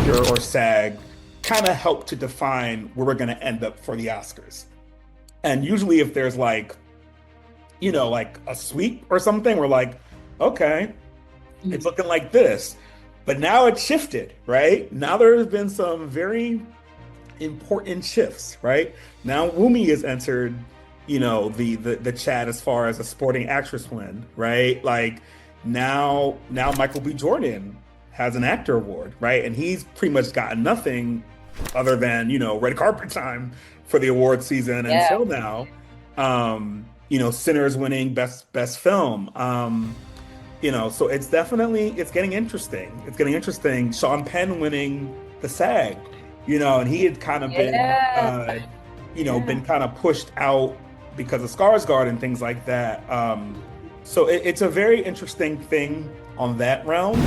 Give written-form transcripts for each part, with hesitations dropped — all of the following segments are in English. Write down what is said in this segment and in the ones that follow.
BAFTA or SAG kind of help to define where we're going to end up for the Oscars. And usually, if there's like, like a sweep or something, we're like, okay, it's looking like this. But now it's shifted, right? Now there's been some very important shifts, right? Now Wumi has entered, the chat as far as a supporting actress win, right? Like now Michael B. Jordan has an actor award, right? And he's pretty much gotten nothing other than, red carpet time for the award season Yeah. until now. Sinners winning best film. So it's getting interesting. It's getting interesting. Sean Penn winning the SAG, and he had kind of Yeah. been Yeah. kind of pushed out because of Skarsgård and things like that. So it's a very interesting thing on that realm.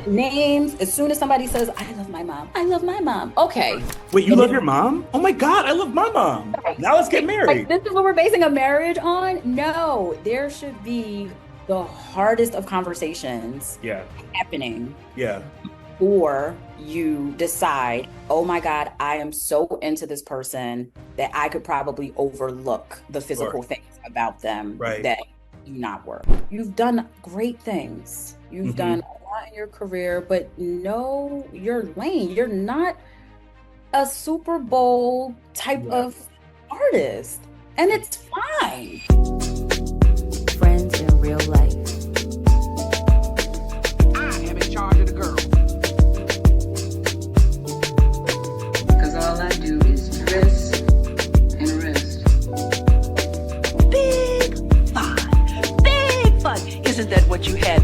Names, as soon as somebody says, I love my mom, I love my mom. Okay. Wait, you And love then, your mom? Oh my God, I love my mom. right, Now let's get like, married. this is what we're basing a marriage on? No, there should be the hardest of conversations Yeah, happening yeah, before you decide, oh my God, I am so into this person that I could probably overlook the sure. physical things about them Right. that do not work. You've done great things. You've done Hmm. a lot in your career, but know your lane. You're not a Super Bowl type Yeah. of artist, and it's fine. Friends in real life. I am in charge of the girl. Because all I do is dress and rest. Big fun. Big fun. Isn't that what you had?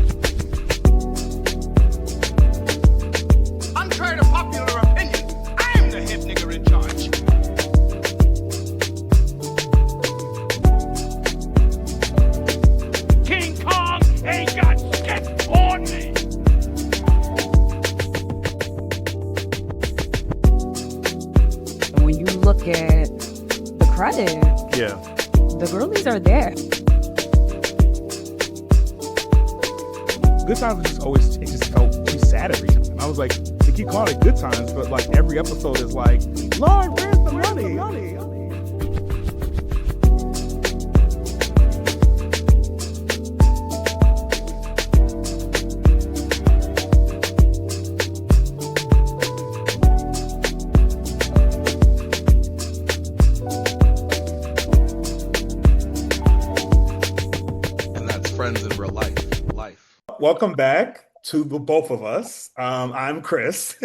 Contrary to popular opinion, I'm the head nigger in charge. King Kong ain't got shit on me. And when you look at the credit, Yeah. the girlies are there. Good Times just always it just felt too sad every time. I was like, they keep calling it Good Times, but like every episode is like, Lord, where's the money? And that's friends in real life. Welcome back to the both of us. I'm Chris.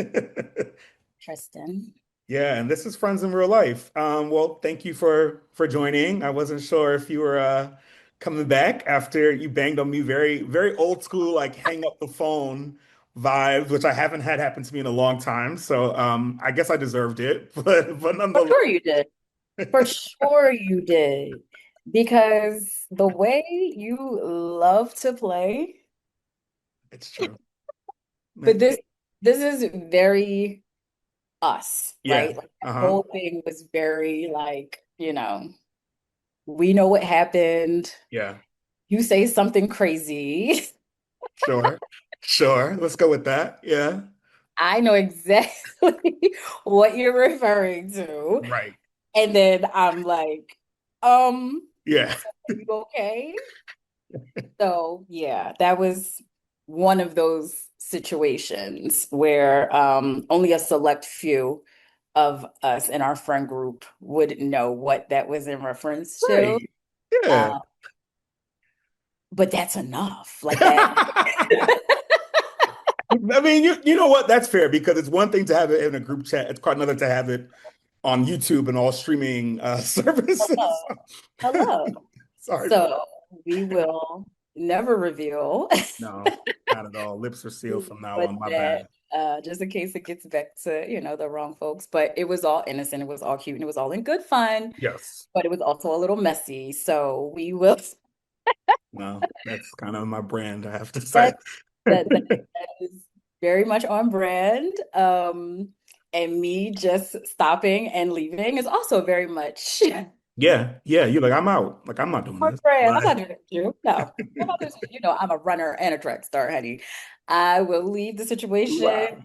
Tristan. Yeah, and this is Friends in Real Life. Well, thank you for joining. I wasn't sure if you were coming back after you banged on me very, very old school, like hang up the phone vibes, which I haven't had happen to me in a long time. So I guess I deserved it, but For nonetheless, sure you did. For sure you did. Because the way you love to play, it's true. but this is very us, Yeah. right? Like the Uh-huh. whole thing was very like, we know what happened. Yeah. You say something crazy. Sure. Sure. Let's go with that. Yeah. I know exactly what you're referring to. Right. And then I'm like, are Yeah. you okay? So yeah, that was one of those situations where only a select few of us in our friend group would know what that was in reference to. Right. Yeah. Uh, but that's enough. Like that. I mean, you know what? That's fair because it's one thing to have it in a group chat. It's quite another to have it on YouTube and all streaming services. Hello. Hello. Sorry. So we will never reveal No, not at all. Lips are sealed from now what on. My that bad. just in case it gets back to, the wrong folks. But it was all innocent, it was all cute, and it was all in good fun, Yes. but it was also a little messy. So we will No, that's kind of my brand, I have to say. that that is very much on brand. And me just stopping and leaving is also very much Yeah, yeah. You're like, I'm out. Like, I'm not doing on this. brand. I'm But not doing it with you. No, I'm not doing it. I'm a runner and a track star, honey. I will leave the situation. wow.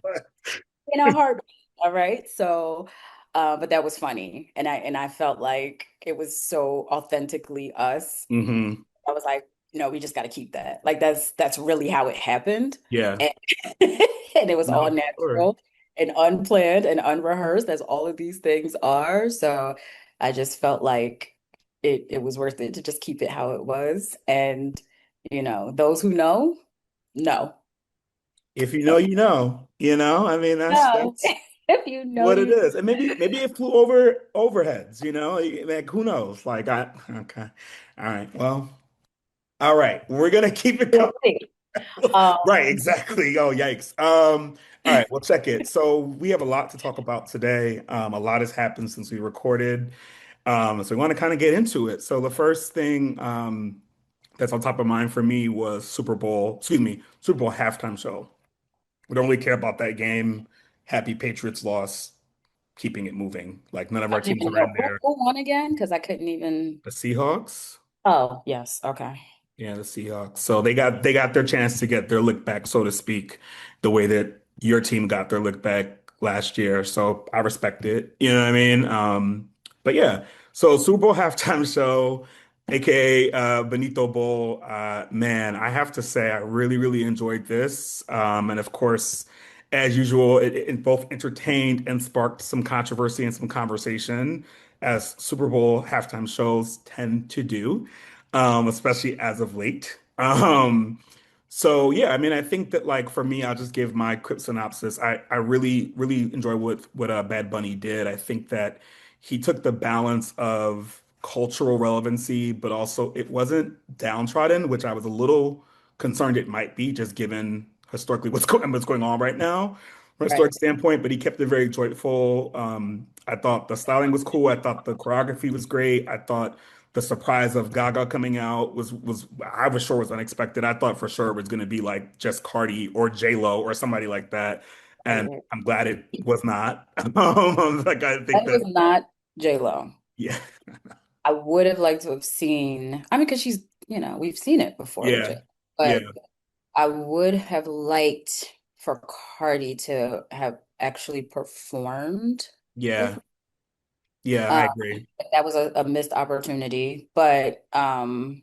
in a heartbeat. All right. So, but that was funny. And I felt like it was so authentically us. Hmm. I was like, we just got to keep that. Like that's really how it happened. Yeah. And, and it was No, all for sure. natural and unplanned and unrehearsed as all of these things are. So I just felt like it was worth it to just keep it how it was. And, those who know. If you know, you know. I mean, No. that's If you know, what it you is. And maybe it flew over overheads, like who knows? Like okay. All right. Well, all right. We're gonna keep it will coming. see. Right, Um, exactly. Oh, yikes. All right, well, check it. So we have a lot to talk about today. A lot has happened since we recorded. So we want to kind of get into it. So the first thing that's on top of mind for me was Super Bowl halftime show. We don't really care about that game. Happy Patriots loss, keeping it moving. Like none of I our don't teams even are in know there. who won again because I couldn't even. The Seahawks. Oh, yes. Okay. Yeah, the Seahawks. So they got their chance to get their lick back, so to speak, the way that your team got their lick back last year. So I respect it. You know what I mean? But yeah, so Super Bowl halftime show, aka Benito Bowl. Man, I have to say I really, really enjoyed this. And of course, as usual, it both entertained and sparked some controversy and some conversation, as Super Bowl halftime shows tend to do, especially as of late. So yeah, I mean, I think that like for me, I'll just give my quick synopsis. I really really enjoy what Bad Bunny did. I think that he took the balance of cultural relevancy, but also it wasn't downtrodden, which I was a little concerned it might be, just given historically what's going on right now from a Right. historic standpoint. But he kept it very joyful. I thought the styling was cool. I thought the choreography was great. I thought the surprise of Gaga coming out was I was sure was unexpected. I thought for sure it was going to be like just Cardi or J Lo or somebody like that, and Right. I'm glad it was not. Like I That think that was not J-Lo. yeah, I would have liked to have seen, I mean, because we've seen it before with yeah, J-Lo, yeah, but I would have liked for Cardi to have actually performed with yeah, yeah. I um agree. that was a missed opportunity. But I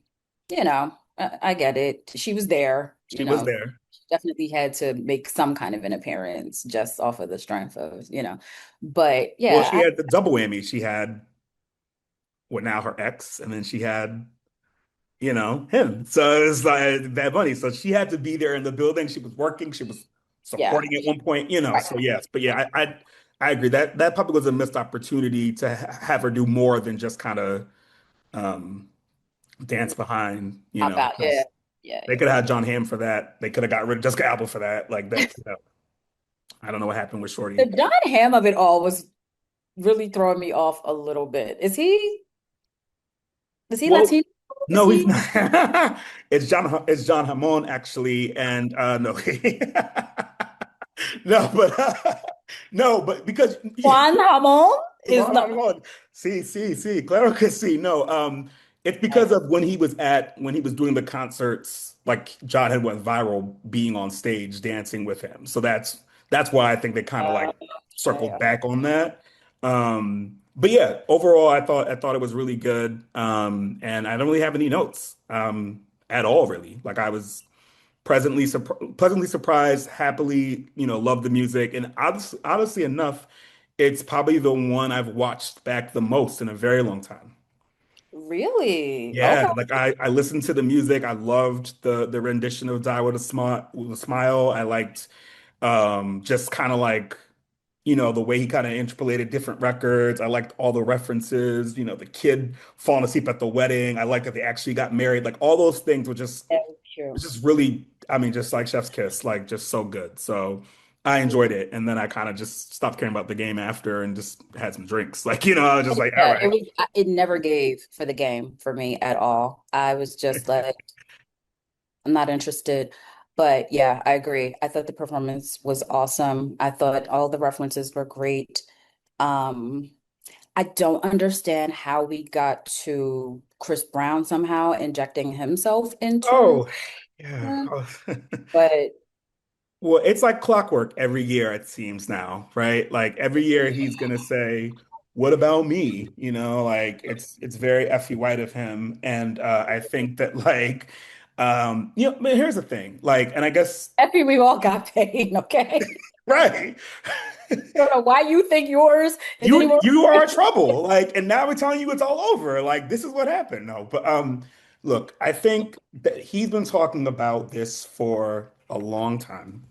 get it. She was there, She was there. definitely had to make some kind of an appearance just off of the strength of. But Well, yeah, she had the double whammy. She had what now her ex, and then she had him. So it's like Bad Bunny. So she had to be there in the building. She was working. She was yeah, supporting at one point. right. So yes, but yeah, I agree that probably was a missed opportunity to have her do more than just kind of um, dance behind. Pop out. Yeah, 'Cause yeah, they could have had John Hamm for that. They could have got rid of Jessica Alba for that. Like that. I don't know what happened with The Shorty. John Hamm of it all was really throwing me off a little bit. Is he Well, Latino? Is no, he's he? not. It's John Hamon actually, and no, no, but no, but because Juan Ramon is Ron not. Hamon, see, claro que sí. No, it's because of when he was doing the concerts, like John had went viral being on stage dancing with him. So that's why I think they kind of like circled Okay. back on that. But yeah, overall, I thought it was really good. And I don't really have any notes at all, really. Like I was pleasantly surprised, happily, loved the music, and honestly enough, it's probably the one I've watched back the most in a very long time. Really? Yeah, Okay. like I listened to the music. I loved the rendition of Die with a Smile. I liked just kind of like the way he kind of interpolated different records. I liked all the references, the kid falling asleep at the wedding. I liked that they actually got married. Like all those things were just That's it's true. just really, I mean, just like Chef's Kiss, like just so good. So I enjoyed it. And then I kind of just stopped caring about the game after and just had some drinks. Like, I was just like, all Yeah, right. it never gave for the game for me at all. I was just like, I'm not interested. But yeah, I agree. I thought the performance was awesome. I thought all the references were great. Um, I don't understand how we got to Chris Brown somehow injecting himself into Oh, yeah. it, Oh. but Well, it's like clockwork every year, it seems now, right? Like every year he's gonna say, "What about me?" You know, like it's very Effie White of him, and I think that like, but here's the thing, like, and I guess Happy we all got paid, okay? right. I don't know why you think yours is any more. You are in trouble. Like, and now we're telling you it's all over. Like, this is what happened. No, but look, I think that he's been talking about this for a long time.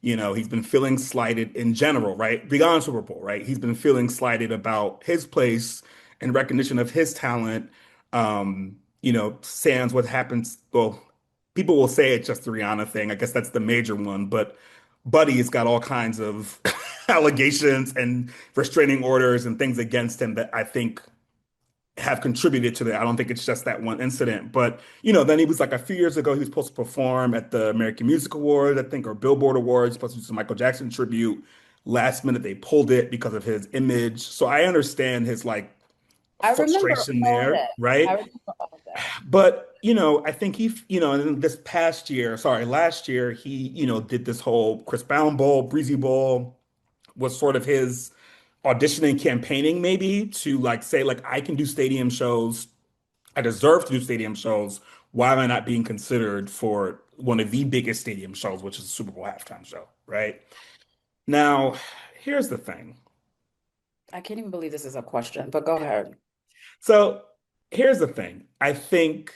You know, he's been feeling slighted in general, right? Beyond Super Bowl, right? He's been feeling slighted about his place and recognition of his talent. Sans what happens. Well, people will say it's just the Rihanna thing. I guess that's the major one, but Buddy's got all kinds of allegations and restraining orders and things against him that I think have contributed to that. I don't think it's just that one incident. But, then he was like a few years ago, he was supposed to perform at the American Music Awards, I think, or Billboard Awards, supposed to do some Michael Jackson tribute. Last minute, they pulled it because of his image. So I understand his like I remember frustration all there, that. I right? remember all that. But, I think in this past year, sorry, last year, he, did this whole Chris Brown Bowl, Breezy Bowl was sort of his auditioning campaigning maybe to like say like I can do stadium shows. I deserve to do stadium shows. Why am I not being considered for one of the biggest stadium shows, which is the Super Bowl halftime show, right? Now, here's the thing. I can't even believe this is a question, but go ahead. So, here's the thing. I think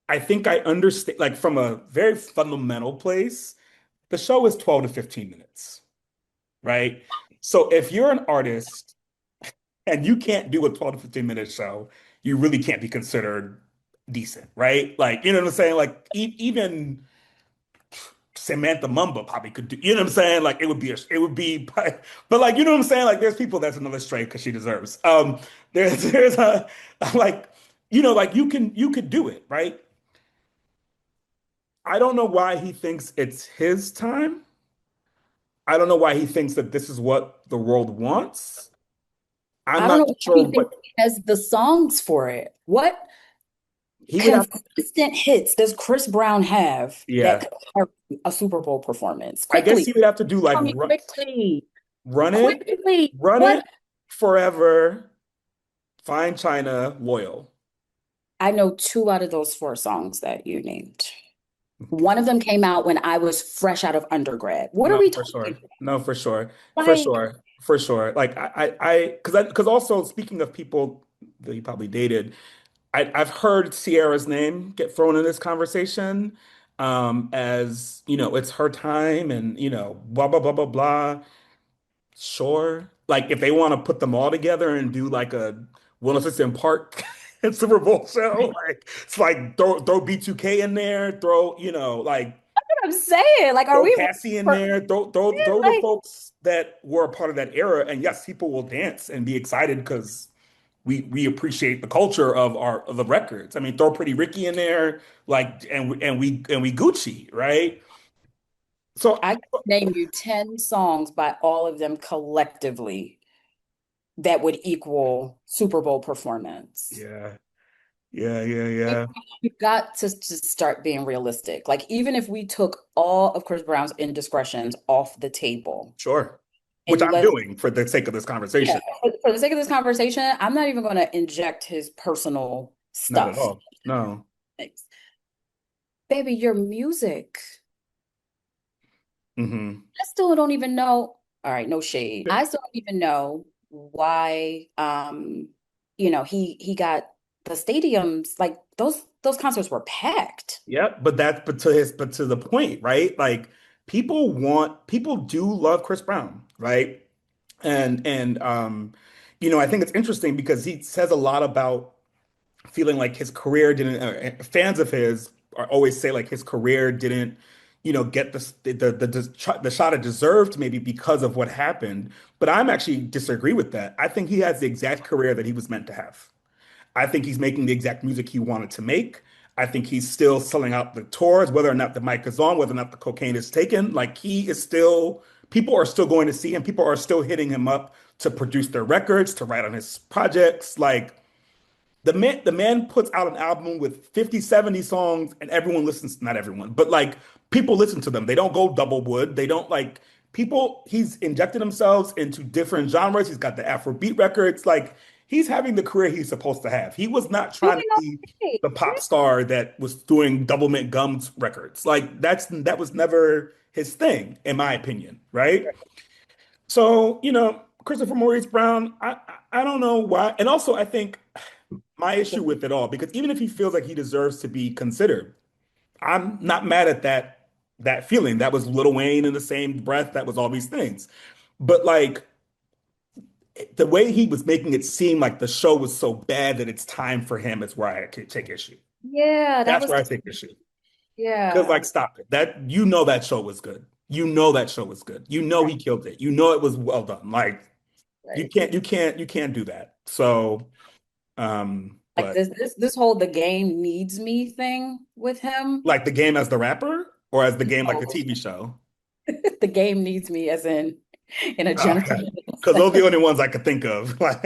I understand like from a very fundamental place, the show is 12 to 15 minutes, right? So if you're an artist and you can't do a 12 to 15-minute show, you really can't be considered decent, right? Like, you know what I'm saying? Like even Samantha Mumba probably could do, you know what I'm saying? Like it would be, but like, you know what I'm saying? Like there's people that's another straight because she deserves. There's a like, like you could do it, right? I don't know why he thinks it's his time. I don't know why he thinks that this is what the world wants. I'm I don't not know why sure he thinks what he has the songs for it. What he would have. consistent hits does Chris Brown have that Yeah, could start a Super Bowl performance? I guess Quickly, he would have to do like tell me quickly, run it, quickly. run What? it forever, find China, loyal. I know two out of those four songs that you named. One of them came out when I was fresh out of undergrad. What are No, we for talking sure. No, for sure. about? For Like, sure. For sure. Like because also speaking of people that you probably dated, I've heard Sierra's name get thrown in this conversation, as, it's her time and, blah, blah, blah, blah, blah. Sure. Like if they want to put them all together and do like a Willis in Park Super Bowl show, like it's like throw B2K in there, throw, like I'm saying, like, are throw we Cassie in for, there, throw the like, folks that were a part of that era. And yes, people will dance and be excited because we appreciate the culture of the records. I mean, throw Pretty Ricky in there, like and we Gucci, right? So I can name you 10 songs by all of them collectively that would equal Super Bowl performance. yeah, yeah. You've got to just start being realistic. Like, even if we took all of Chris Brown's indiscretions off the table Sure. Which and I'm let, doing for the sake of this yeah, conversation. for the sake of this conversation, I'm not even going to inject his personal Not at stuff. all. No. Baby, your music. Hmm. I still don't even know. All right, no shade. I still don't even know why he got the stadiums, like those concerts were packed. Yeah, but to the point, right? Like people do love Chris Brown, right? And I think it's interesting because he says a lot about feeling like his career didn't fans of his are always say like his career didn't get the shot it deserved maybe because of what happened, but I'm actually disagree with that. I think he has the exact career that he was meant to have. I think he's making the exact music he wanted to make. I think he's still selling out the tours, whether or not the mic is on, whether or not the cocaine is taken. Like he is still, people are still going to see him. People are still hitting him up to produce their records, to write on his projects. Like the man puts out an album with 50, 70 songs and everyone listens, not everyone, but like people listen to them. They don't go double wood. They don't like people, he's injected himself into different genres. He's got the Afrobeat records. Like he's having the career he's supposed to have. He was not trying to Doing be okay. the pop star that was doing double mint gums records. Like that was never his thing, in my opinion, right? So, Christopher Maurice Brown, I don't know why. And also I think my issue with it all, because even if he feels like he deserves to be considered, I'm not mad at that feeling. That was Lil Wayne in the same breath. That was all these things. But like the way he was making it seem like the show was so bad that it's time for him is where I could take issue. Yeah, that That's was where I take issue. Because yeah. like stop it. That show was good. You know that show was good. You know Right, he killed it. You know it was well done. Like right. you can't do that. So Like but this whole the game needs me thing with him. like the game as the rapper or as the game like the No, TV show? the game needs me as in a general Okay. Because those are the sense. only ones I could think of. Like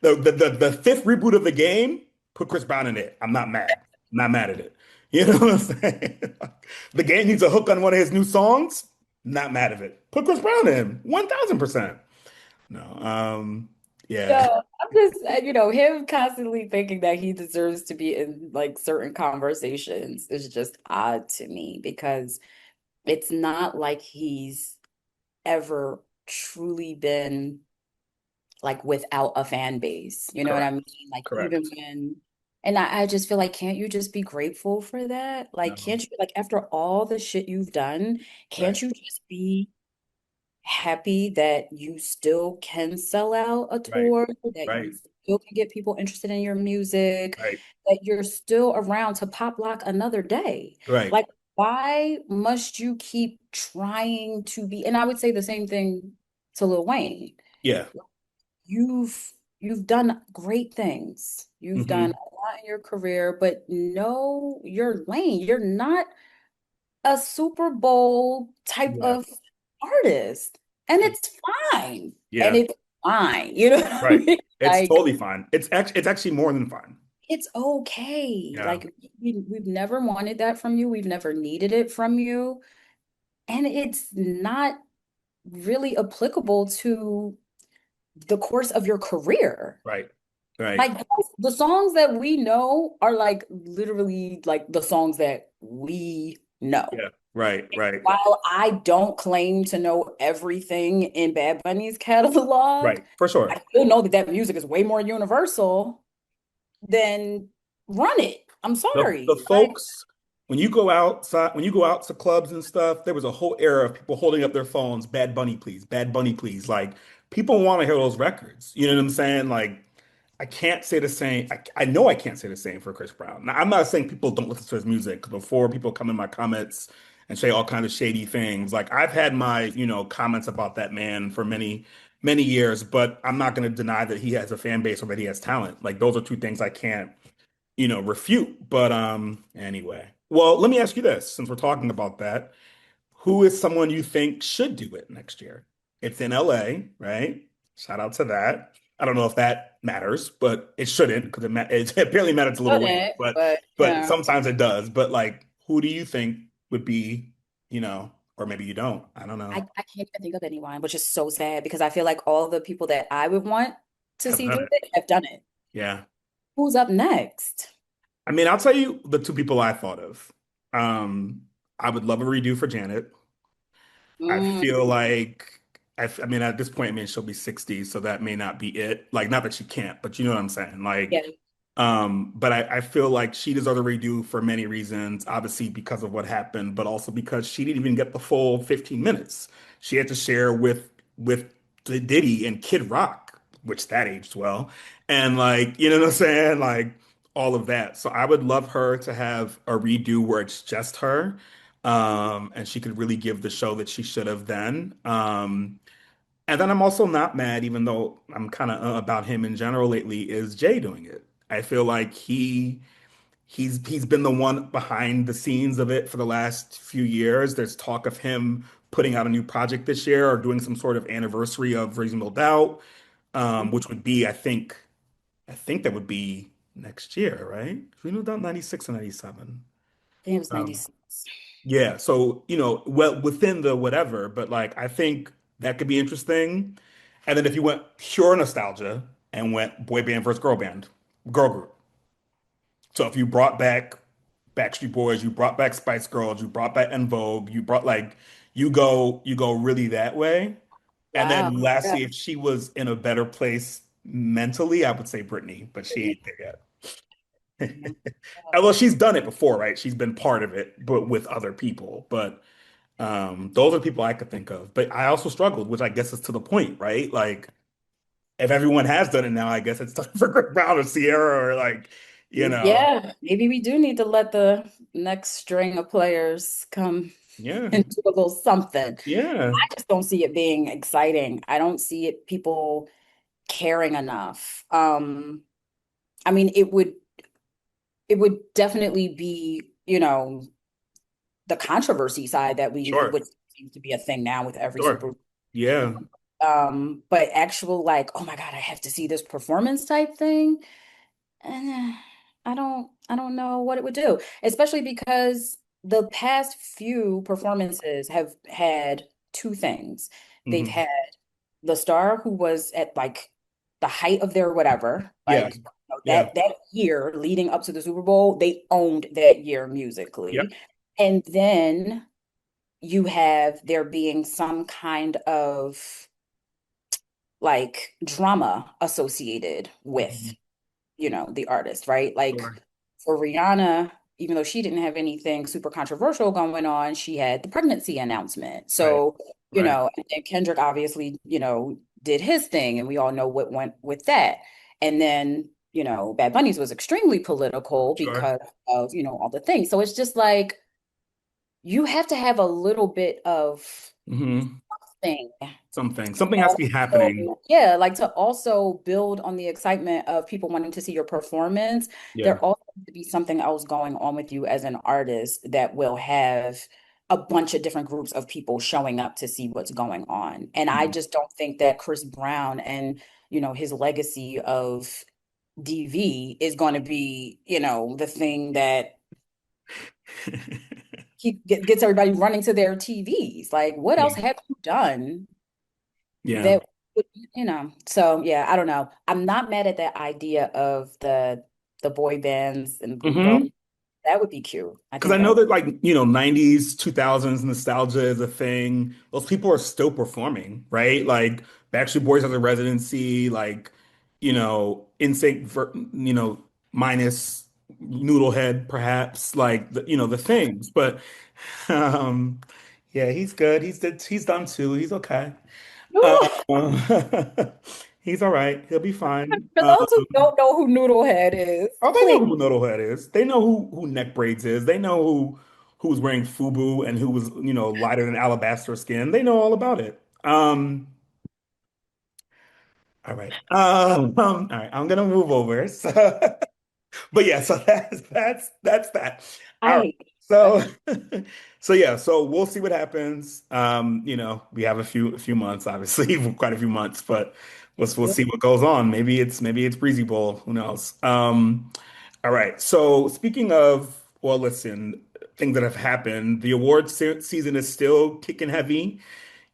the fifth reboot of the game, put Chris Brown in it. I'm not mad. I'm not mad at it. You know what I'm saying? The game needs a hook on one of his new songs. Not mad at it. Put Chris Brown in. 1000%. No. Yeah. No, I'm just, him constantly thinking that he deserves to be in like certain conversations is just odd to me because it's not like he's ever truly been like without a fan base. You know what I Correct. mean? Like even Correct. when, and I just feel like, can't you just be grateful for that? Like, No. can't you, like, after all the shit you've done, Right. can't you just be happy that you still can sell out a Right. tour, that Right. you still can get people interested in your music, Right. that you're still around to pop lock another day? Right. Like, why must you keep trying to be? And I would say the same thing to Lil Wayne. Yeah. You've you've done great things. You've done Hmm. a lot in your career, but know your lane. You're not a Super Bowl type Yeah. of artist. And it's fine. And Yeah. it's fine. You know what I Right. mean? It's Like totally fine. It's actually more than fine. it's okay. Yeah. Like we've never wanted that from you. We've never needed it from you. And it's not really applicable to the course of your career. Right. Right. Like the songs that we know are like literally like the songs that we know. Yeah. Right. Right. While I don't claim to know everything in Bad Bunny's catalog, Right. For I sure. still know that that music is way more universal than Run It. I'm The sorry. Like, folks, when you go out to clubs and stuff, there was a whole era of people holding up their phones, Bad Bunny, please, Bad Bunny, please. Like people want to hear those records. You know what I'm saying? Like I can't say the same. I know I can't say the same for Chris Brown. Now, I'm not saying people don't listen to his music. 'Cause before people come in my comments and say all kinds of shady things, like I've had my, comments about that man for many, many years, but I'm not going to deny that he has a fan base or that he has talent. Like those are two things I can't, refute. But anyway. Well, let me ask you this, since we're talking about that. Who is someone you think should do it next year? It's in LA, right? Shout out to that. I don't know if that matters, but it shouldn't because it barely matters to Little Wayne, shouldn't, but but but sometimes it does. But like, who do you think would be, or maybe you don't? I don't I know. can't even think of anyone, which is so sad because I feel like all the people that I would want to Have see done do it. it have done it. Yeah. Who's up next? I mean, I'll tell you the two people I thought of. Um, I would love a redo for Janet. I feel Mm, like I mean at this point, I mean she'll be 60, so that may not be it. Like not that she can't, but you know what I'm saying. Like, yeah. but I feel like she deserves a redo for many reasons, obviously because of what happened, but also because she didn't even get the full 15 minutes. She had to share with Diddy and Kid Rock, which that aged well. And like, you know what I'm saying? Like all of that. So I would love her to have a redo where it's just her and she could really give the show that she should have then. And then I'm also not mad, even though I'm kind of about him in general lately, is Jay doing it. I feel like he's been the one behind the scenes of it for the last few years. There's talk of him putting out a new project this year or doing some sort of anniversary of Reasonable Doubt, which would be, I think, I think that would be next year, right? We moved out 96 and 97. I think it was Um, 96. yeah, so well within the whatever, but like I think that could be interesting. And then if you went pure nostalgia and went boy band versus girl group. So if you brought back Backstreet Boys, you brought back Spice Girls, you brought back En Vogue, you brought like you go really that way. And Wow. then Yeah. lastly, if she was in a better place mentally, I would say Britney, but she ain't there yet. Although she's done it before, right? She's been part of it, but with other people. But those are people I could think of. But I also struggled, which I guess is to the point, right? Like if everyone has done it now, I guess it's time for Chris Brown or Sierra or like, you know, Yeah, maybe we do need to let the next string of players come yeah, and do a little something. yeah, I just don't see it being exciting. I don't see it people caring enough. I mean, it would definitely be, the controversy side that we sure, would seem to be a thing now with every sure, Super. yeah, But actual like, oh my God, I have to see this performance type thing. I don't know what it would do, especially because the past few performances have had two things. They've hmm had the star who was at like the height of their whatever, yeah, like yeah, that year leading up to the Super Bowl, they owned that year yep, musically. And then you have there being some kind of like drama associated with hmm the artist, right? Like sure, for Rihanna, even though she didn't have anything super controversial going on, she had the pregnancy announcement. right, So, right, and Kendrick obviously, did his thing, and we all know what went with that. And then, Bad Bunny's was extremely political sure, because of, all the things. So it's just like you have to have a little bit of hmm thing. something has to be happening. Also, yeah, like to also build on the excitement of people wanting to see your performance, Yeah. there also needs to be something else going on with you as an artist that will have a bunch of different groups of people showing up to see what's going on. And I Mhm. just don't think that Chris Brown and, his legacy of DV is going to be, the thing that gets everybody running to their TVs. Like, what else Yeah. have you done Yeah. that would, so yeah, I don't know. I'm not mad at that idea of the boy bands and girl. hmm That would be cute. I Because I think know that that like, 90s, 2000s nostalgia is a thing. Those people are still performing, right? Like Backstreet Boys has a residency, like, NSYNC, minus Noodlehead, perhaps, like the things. But um yeah, he's good. He's done too. He's okay. Noodle. Uh, he's all right. He'll be fine. For those who don't know who Noodlehead is, Oh, they know please. who Noodlehead is. They know who neck braids is. They know who's wearing FUBU and who was, lighter than alabaster skin. They know all about it. All right. All right. I'm gonna move over. So, but yeah, so that's that. All I right. hate So, it. so yeah, so we'll see what happens. We have a few months, obviously, quite a few months, but we'll see what goes on. Maybe it's Breezy Bowl. Who knows? All right. So speaking of, well, listen, things that have happened, the awards season is still kicking heavy.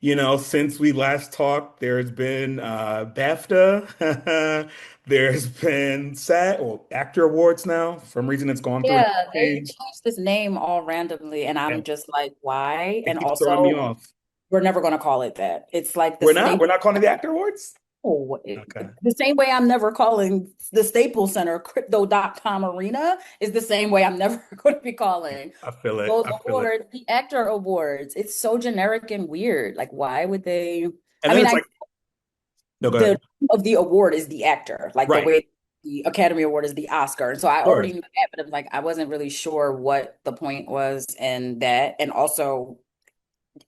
Since we last talked, there's been BAFTA, there's been SAG or Actor Awards now. For some reason, it's gone through Yeah, they a changed this name all randomly, and I'm yeah, just like, why? it And keeps throwing me also, off. we're never going to call it that. It's like the We're not. state. We're not calling it the Actor Awards. Oh, Okay, the same way I'm never calling the Staples Center Crypto.com Arena is the same way I'm never going to be calling I feel it. those I feel it. awards, the actor awards. It's so generic and weird. Like, why would they? And I then mean, it's like, no, go the ahead. name of the award is the actor, like the Right. way the Academy Award is the Oscar. And so I Sure. already knew that, but I'm like, I wasn't really sure what the point was in that. And also,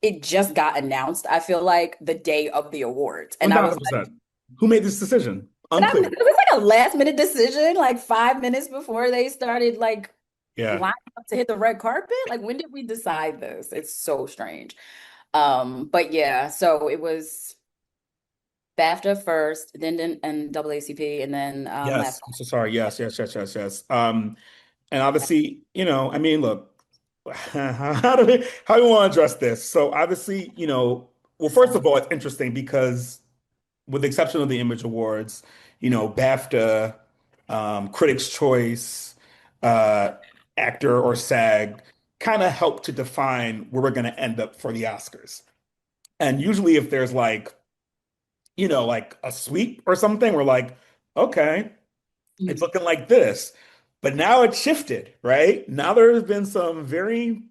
it just got announced, I feel like, the day of the awards. And I was like, 1,000%. Who made this decision? but Unclear. it was like a last minute decision, like 5 minutes before they started like Yeah. lining up to hit the red carpet. Like, when did we decide this? It's so strange. But yeah, so it was BAFTA first, then and NAACP, and then Yes, last. I'm so sorry. Yes, yes, yes, yes, yes. And obviously, I mean, look, how do we want to address this? So obviously, well, first of all, it's interesting because with the exception of the Image Awards, BAFTA, Critics' Choice, uh, Actor or SAG kind of help to define where we're going to end up for the Oscars. And usually, if there's like a sweep or something, we're like, okay, it's Mhm. looking like this. But now it's shifted, right? Now there's been some very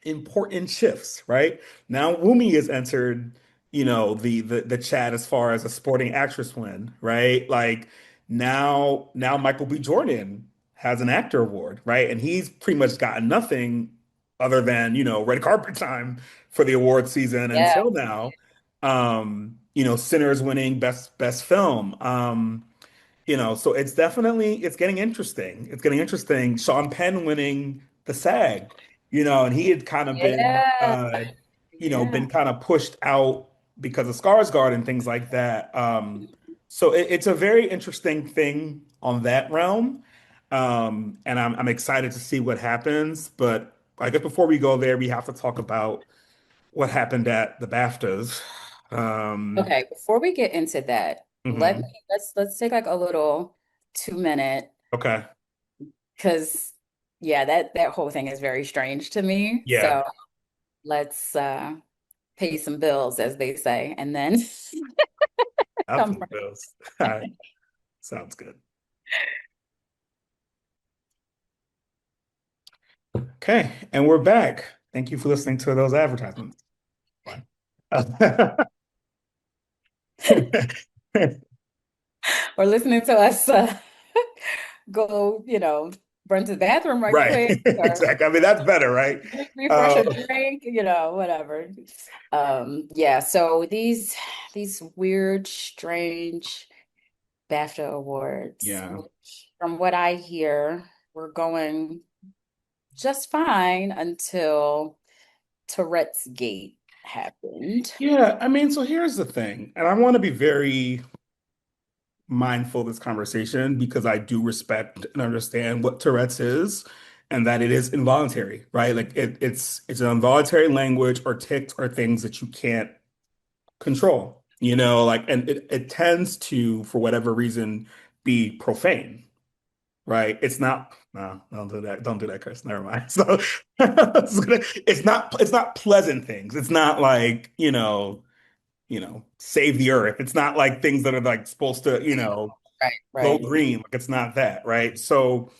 important shifts, right? Now Wumi has entered, the chat as far as a supporting actress win, right? Like now Michael B. Jordan has an actor award, right? And he's pretty much gotten nothing other than, red carpet time for the award season Yeah. until now. Sinners winning best film. So it's getting interesting. It's getting interesting. Sean Penn winning the SAG, and he had kind of been Yeah. Yeah. been kind of pushed out because of Skarsgård and things like that. So it's a very interesting thing on that realm. And I'm excited to see what happens. But I guess before we go there, we have to talk about what happened at the BAFTAs. Um, Okay, before we get into that, mhm. let's take like a little 2 minute Okay. because yeah, that whole thing is very strange to me. Yeah. So let's pay some bills, as they say, and then come Absolutely from bills. All right. Sounds good. Okay, and we're back. Thank you for listening to those advertisements. Fine. or listening to us go, run to the bathroom right Right, quick or exactly. I mean, that's better, right? refresh Uh, a drink, whatever. Yeah, so these weird, strange BAFTA awards, yeah. which from what I hear, were going just fine until Tourette's Gate happened. Yeah, I mean, so here's the thing, and I want to be very mindful of this conversation because I do respect and understand what Tourette's is and that it is involuntary, right? Like it's an involuntary language or tics or things that you can't control, like, and it tends to, for whatever reason, be profane, right? It's not, no, don't do that. Don't do that, Chris. Never mind. So it's not pleasant things. It's not like, save the earth. It's not like things that are like supposed to, Right, go right. green. Like it's not that, right? So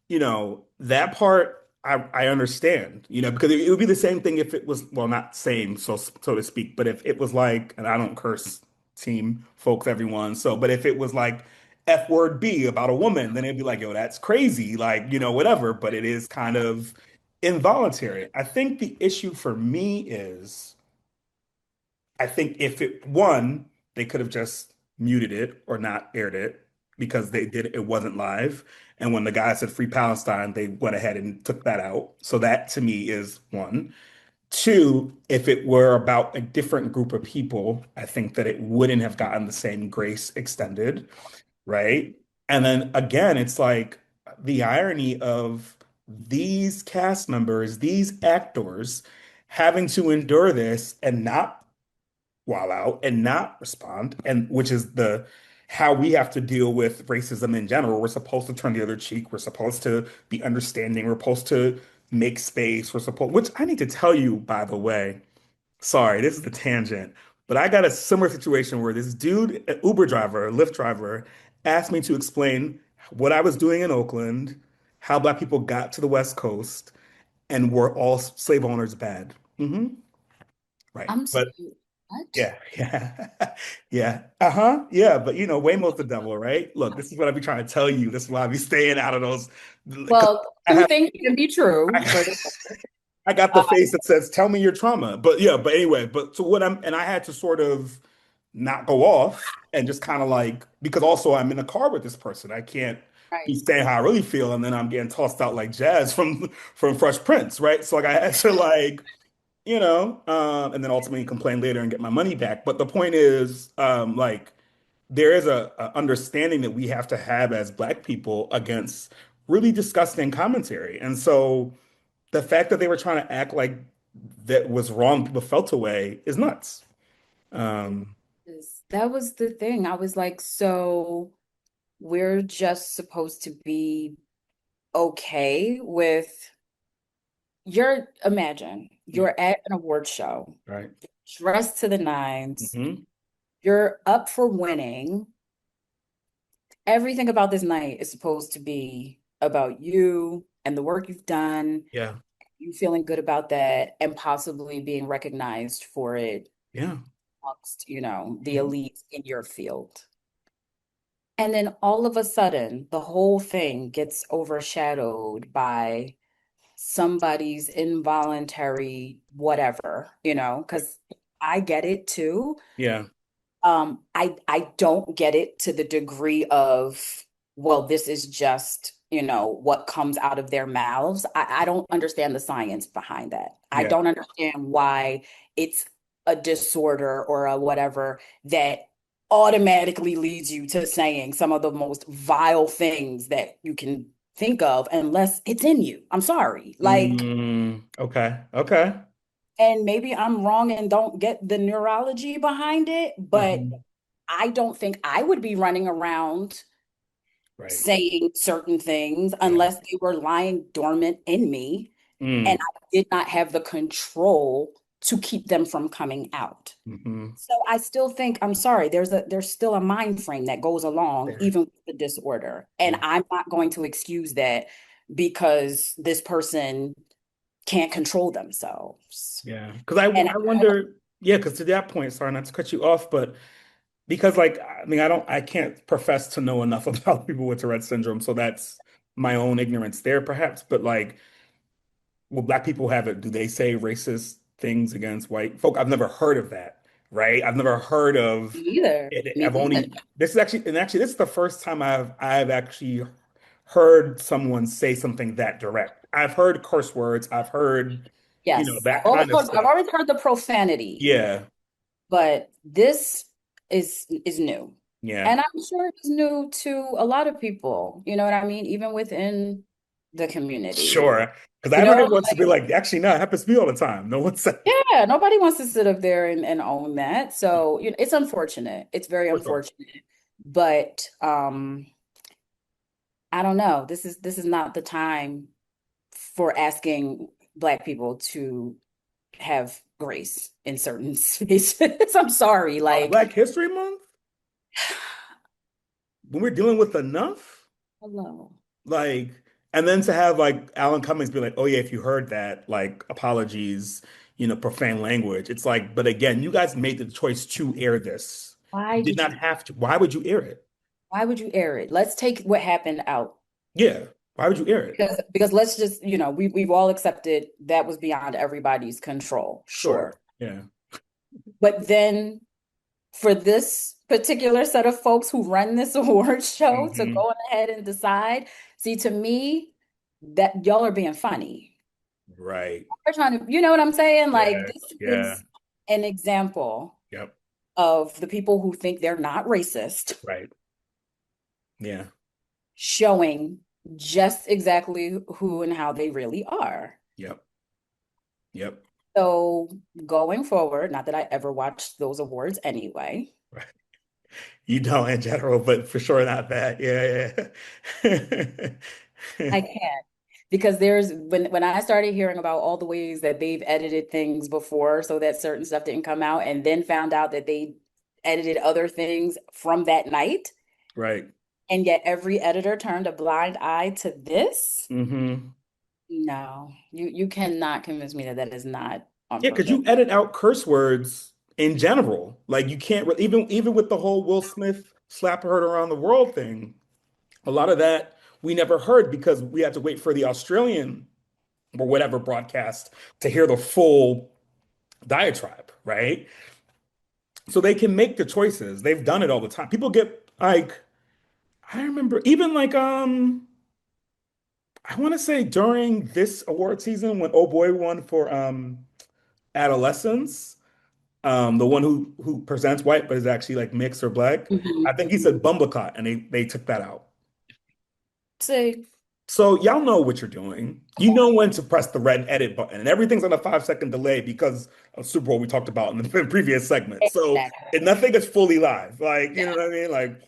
that part I understand, because it would be the same thing if it was, well, not same, so to speak, but if it was like, and I don't curse team folks, everyone, so, but if it was like F word B about a woman, then it'd be like, yo, that's crazy, like, whatever, but it is kind of involuntary. I think the issue for me is I think if they could have just muted it or not aired it because it wasn't live. And when the guy said Free Palestine, they went ahead and took that out. So that to me is one. Two, if it were about a different group of people, I think that it wouldn't have gotten the same grace extended, right? And then again, it's like the irony of these cast members, these actors having to endure this and not while out and not respond, and which is the how we have to deal with racism in general. We're supposed to turn the other cheek. We're supposed to be understanding. We're supposed to make space. Which I need to tell you, by the way, sorry, this is the tangent, but I got a similar situation where this dude, an Uber driver, a Lyft driver, asked me to explain what I was doing in Oakland, how Black people got to the West Coast, and were all slave owners bad. Right. I'm But sorry, what? yeah, yeah, yeah, yeah. But Waymo's the devil, right? Look, this is what I be trying to tell you. This is why I be staying out of those. 'Cause Well, I two have, things can be true for I, the I got the uh, face that says, "Tell me your trauma." But yeah, but anyway, but so and I had to sort of not go off and just kind of like because also I'm in a car with this person. I can't be right. saying how I really feel, and then I'm getting tossed out like Jazz from Fresh Prince, right? So like I had to like and then ultimately complain later and get my money back. But the point is, like, there is a understanding that we have to have as Black people against really disgusting commentary. And so the fact that they were trying to act like that was wrong, people felt away is nuts. Um, That was the thing. I was like, so we're just supposed to be okay with imagine yeah, you're at an award show, right. dressed to the nines, Hmm. you're up for winning. Everything about this night is supposed to be about you and the work you've done, Yeah, you feeling good about that, and possibly being recognized for it yeah. amongst, the Mhm. elites in your field. And then all of a sudden, the whole thing gets overshadowed by somebody's involuntary whatever, because I get it too. Yeah, I don't get it to the degree of, well, this is just, what comes out of their mouths. I don't understand the science behind that. I yeah. don't understand why it's a disorder or a whatever that automatically leads you to saying some of the most vile things that you can think of unless it's in you. I'm sorry. Like, Okay, okay. and maybe I'm wrong and don't get the neurology behind it, but Hmm. I don't think I would be running around Right. saying certain things Yeah. unless they were lying dormant in me and Mm. I did not have the control to keep them from coming out. Hmm. So I still think, I'm sorry, there's still a mind frame that goes along There. even with the disorder. And Yeah. I'm not going to excuse that because this person can't control themselves. Yeah. Because I, And I wonder, yeah, because to that point, sorry not to cut you off, but because like, I mean, I can't profess to know enough about people with Tourette syndrome. So that's my own ignorance there, perhaps. But like, will Black people have it? Do they say racist things against white folk? I've never heard of that, right? I've never heard me of either. it. Me I've either. only, this is actually, and actually, this is the first time I've actually heard someone say something that direct. I've heard curse words. I've heard, Yes, that kind of I've stuff. always heard the profanity, Yeah. but this is new. Yeah. And I'm sure it's new to a lot of people. You know what I mean? Even within the community. Sure. Because You I know, heard it once to be like, actually, no, it happens to me all the time. No one said, yeah, nobody wants to sit up there and own that. So, it's unfortunate. It's very for sure. unfortunate. But I don't know. This is not the time for asking Black people to have grace in certain spaces. I'm sorry. On Like, Black History Month, when we're dealing with enough, hello. like, and then to have like Alan Cummings be like, oh yeah, if you heard that, like, apologies, profane language. It's like, but again, you guys made the choice to air this. You Why did did not you have to. Why would you air it? why would you air it? Let's take what happened out. Yeah. Why would you air it? Because let's just, we've all accepted that was beyond everybody's control. Sure. Sure. Yeah. But then for this particular set of folks who run this award show to Hmm. go ahead and decide, see, to me, that y'all are being funny. Right. We're trying to, you know what I'm saying? Like, Yeah. this Yeah. is an example Yep. of the people who think they're not racist Right. Yeah. showing just exactly who and how they really are. Yep. Yep. So going forward, not that I ever watched those awards anyway, Right. You don't in general, but for sure not that. Yeah. I Yeah. can't because there's when I started hearing about all the ways that they've edited things before so that certain stuff didn't come out, and then found out that they edited other things from that night, Right. and yet every editor turned a blind eye to this. Hmm. No, you cannot convince me that that is not on Yeah, because purpose. you edit out curse words in general. Like you can't even with the whole Will Smith slap heard around the world thing. A lot of that we never heard because we had to wait for the Australian or whatever broadcast to hear the full diatribe, right? So they can make the choices. They've done it all the time. People get like, I remember even like I want to say during this award season when Oh Boy won for adolescence. the one who presents white but is actually like mixed or black. Mhm. I think he said bumbleclot, and they took that out. See, So y'all know what you're doing. You know when to press the red edit button, and everything's on a 5 second delay because of Super Bowl we talked about in the previous segment. So exactly. and nothing is fully live. Like, you Yeah. know what I mean? Like,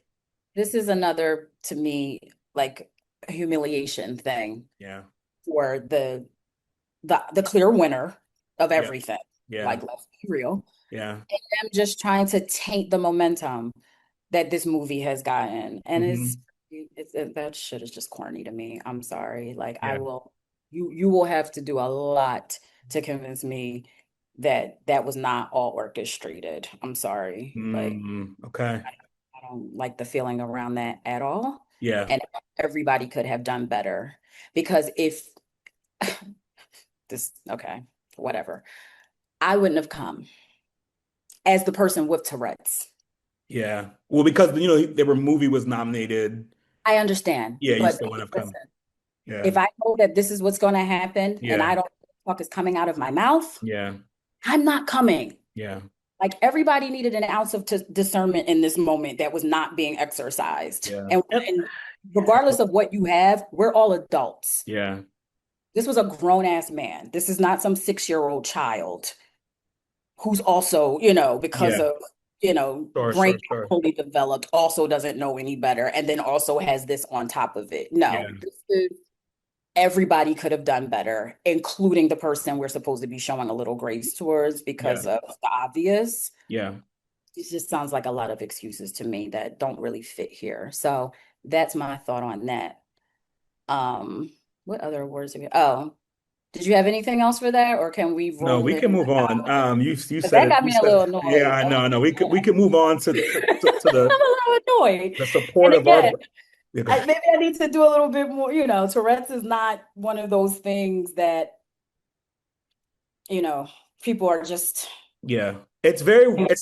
This is another, to me, like humiliation thing yeah, for the clear winner of yeah, everything. yeah, Like, let's be real. yeah. And them just trying to taint the momentum that this movie has gotten. And Hmm. that shit is just corny to me. I'm sorry. Like I Yeah. will you will have to do a lot to convince me that that was not all orchestrated. I'm sorry. Like Okay. I don't like the feeling around that at all. Yeah. And everybody could have done better. Because if this, okay, whatever, I wouldn't have come as the person with Tourette's. Yeah. Well, because their movie was nominated. I understand, Yeah, you but still wouldn't have come. listen, Yeah. if I know that this is what's going to happen and Yeah. I don't know what the fuck is coming out of my mouth, Yeah. I'm not coming. Yeah. Like everybody needed an ounce of discernment in this moment that was not being exercised. Yeah. And regardless of what you have, we're all adults. Yeah. This was a grown ass man. This is not some 6-year-old child who's also, because Yeah. of, Sure, brain sure, sure. not fully developed, also doesn't know any better, and then also has this on top of it. Yeah. No, this is everybody could have done better, including the person we're supposed to be showing a little grace towards Yeah. because of the obvious. Yeah. It just sounds like a lot of excuses to me that don't really fit here. So that's my thought on that. What other awards have you? Oh, did you have anything else for that, or can we No, roll we it? can move on. You Because said that it. got You me a said little yeah, annoyed. I know, I know. We could move on to I'm a little annoyed. the support And of our again, yeah, go ahead. maybe I need to do a little bit more. Tourette's is not one of those things that, you know, people are just, Yeah. It's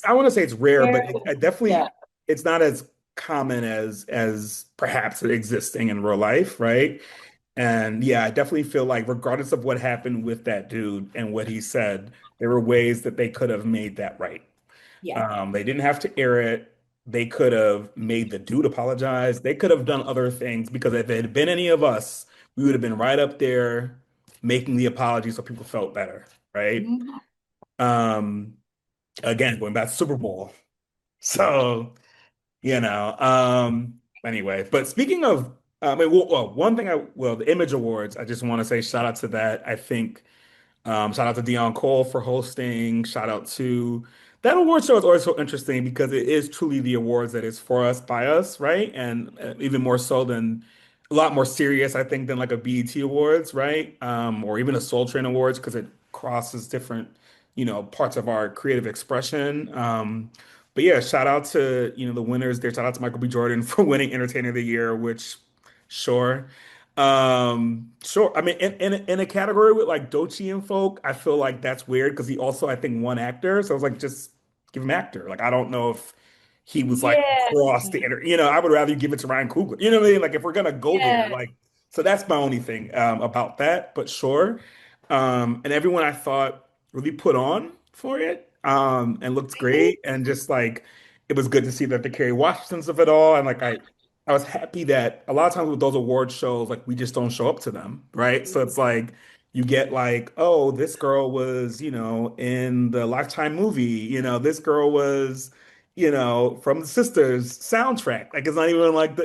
I want to say it's rare, but it yeah. definitely it's not as common as perhaps it existing in real life, right? And yeah, I definitely feel like regardless of what happened with that dude and what he said, there were ways that they could have made that right. Yeah. They didn't have to air it. They could have made the dude apologize. They could have done other things because if it had been any of us, we would have been right up there making the apology so people felt better, right? Mhm. Um, again, going back to Super Bowl. So, anyway, but speaking of, one thing the Image Awards, I just want to say shout out to that. I think shout out to Dion Cole for hosting. Shout out to that award show is always so interesting because it is truly the awards that is for us by us, right? And even more so than a lot more serious, I think, than like a BET Awards, right? Or even a Soul Train Awards because it crosses different, parts of our creative expression. But yeah, shout out to the winners there. Shout out to Michael B. Jordan for winning Entertainer of the Year, which sure. Sure. I mean, in a category with like Doechii and folk, I feel like that's weird because he also, I think, won actor. So I was like, just give him actor. Like, I don't know if he was like Yeah. across the I would rather give it to Ryan Coogler. You know what I mean? Like, if we're gonna go there, Yeah. like, so that's my only thing about that. But sure. And everyone I thought really put on for it, and looked great, and just like it was good to see that the Kerry Washingtons of it all, and like I was happy that a lot of times with those award shows, like we just don't show up to them, right? So it's like you get like, oh, this girl was, in the Lifetime movie, this girl was, from the Sisters soundtrack. Like it's not even like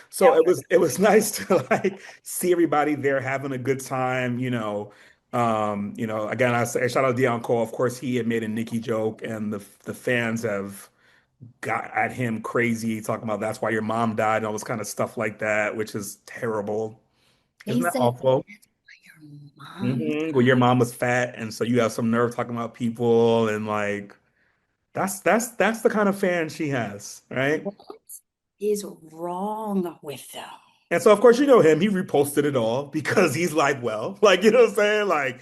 so Yep. it was nice to like see everybody there having a good time, again, I say shout out to Deion Cole. Of course, he had made a Nicki joke, and the fans have got at him crazy, talking about that's why your mom died and all this kind of stuff like that, which is terrible. They Isn't that said awful? your mom. Well, your mom was fat, and so you have some nerve talking about people, and like that's the kind of fan she has, right? What is wrong with them? And so, of course, you know him. He reposted it all because he's like, well, like you know what I'm saying, like,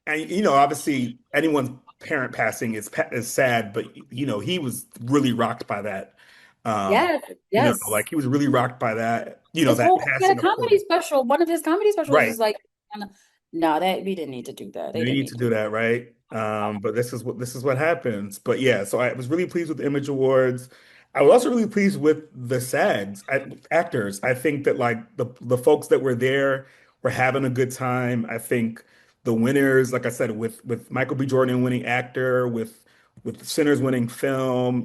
and obviously, anyone's parent passing is sad, but he was really rocked by that. Um, Yes, yes. like he was really rocked by that. His That whole he had passing, a of comedy course. special. One of his comedy specials Right. was like, no, that we didn't need to do that. They You didn't need need to to. do that, right? But this is what happens. But yeah, so I was really pleased with the Image Awards. I was also really pleased with the actors. I think that like the folks that were there were having a good time. I think the winners, like I said, with Michael B. Jordan winning actor, with Sinners winning film,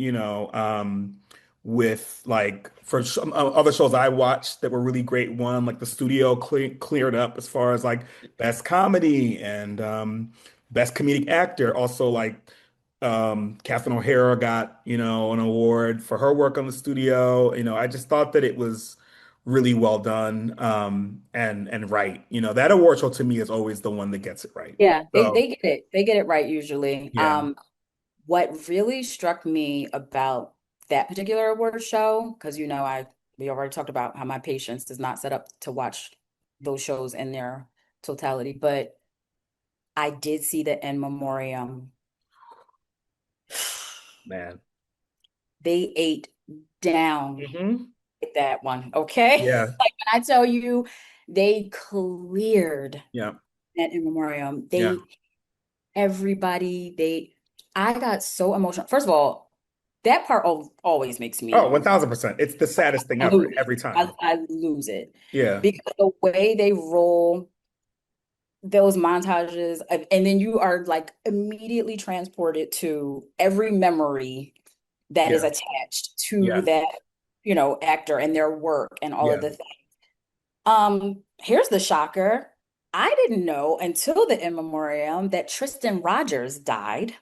with like for some other shows I watched that were really great, one like the studio cleared up as far as like best comedy and best comedic actor. Also, like Catherine O'Hara got, an award for her work on the studio. I just thought that it was really well done, and right. That award show to me is always the one that gets it right. Yeah, So they get it. They get it right usually. yeah. What really struck me about that particular award show, because we already talked about how my patience is not set up to watch those shows in their totality, but I did see the in memoriam. Man. They ate down Hmm. with that one, okay? Yeah. Like when I tell you they cleared Yeah. that in memoriam, Yeah. I got so emotional. First of all, that part always makes Oh, me 1000%. It's the saddest thing I ever lose. every time. I lose it Yeah. because the way they roll those montages, and then you are like immediately transported to every memory that is Yeah. attached to Yeah. that, actor and their work and all of Yeah. the things. Here's the shocker. I didn't know until the in memoriam that Tristan Rogers died.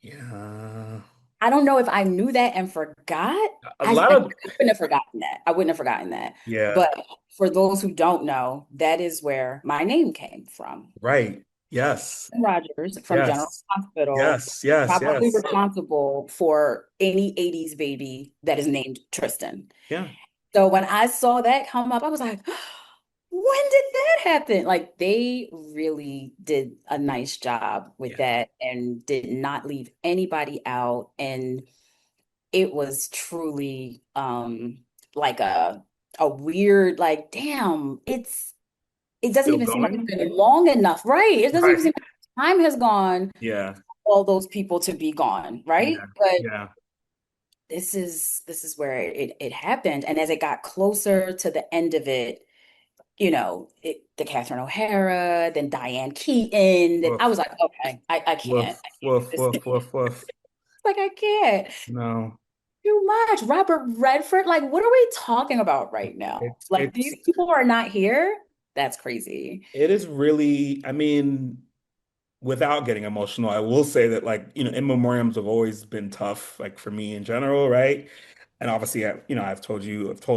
Yeah. I don't know if I knew that and forgot. A I lot of wouldn't have forgotten that. I wouldn't have forgotten that. yeah. But for those who don't know, that is where my name came from. Right. Yes. Rogers from General Yes. Hospital, Yes. Yes. probably Yes. responsible for any 80s baby that is named Tristan. Yeah. So when I saw that come up, I was like, when did that happen? Like they really did a nice job with Yeah. that and did not leave anybody out. And it was truly like a weird, like, damn, it doesn't Still even seem like it's going? been long enough, right? It doesn't even Right. seem like time has gone Yeah. all those people to be gone, right? Yeah. But Yeah. this is where it happened. And as it got closer to the end of it, the Catherine O'Hara, then Diane Keaton, then I was Woof. like, okay, I can't. Woof. Woof. It's Woof. Woof. Woof. like I can't. No. Too much. Robert Redford, like, what are we talking about right now? It's Like, it's these people are not here? That's crazy. it is really, I mean, without getting emotional, I will say that like, in memoriams have always been tough, like for me in general, right? And obviously, I've told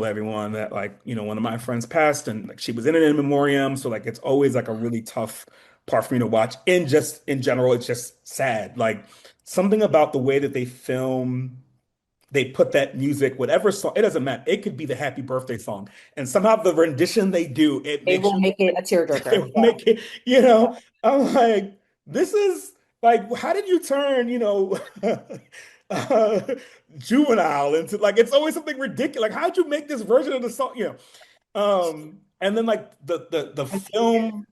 everyone that like, one of my friends passed and like she was in an in memoriam. So like it's always like a really tough part for me to watch. And just in general, it's just sad. Like something about the way that they put that music, whatever song, it doesn't matter. It could be the happy birthday song. And somehow the rendition they do, it They makes will you make it a they tearjerker. will make it, I'm like, this is like, how did you turn, uh, juvenile into like, it's always something ridiculous. Like, how'd you make this version of the song? And then like the film,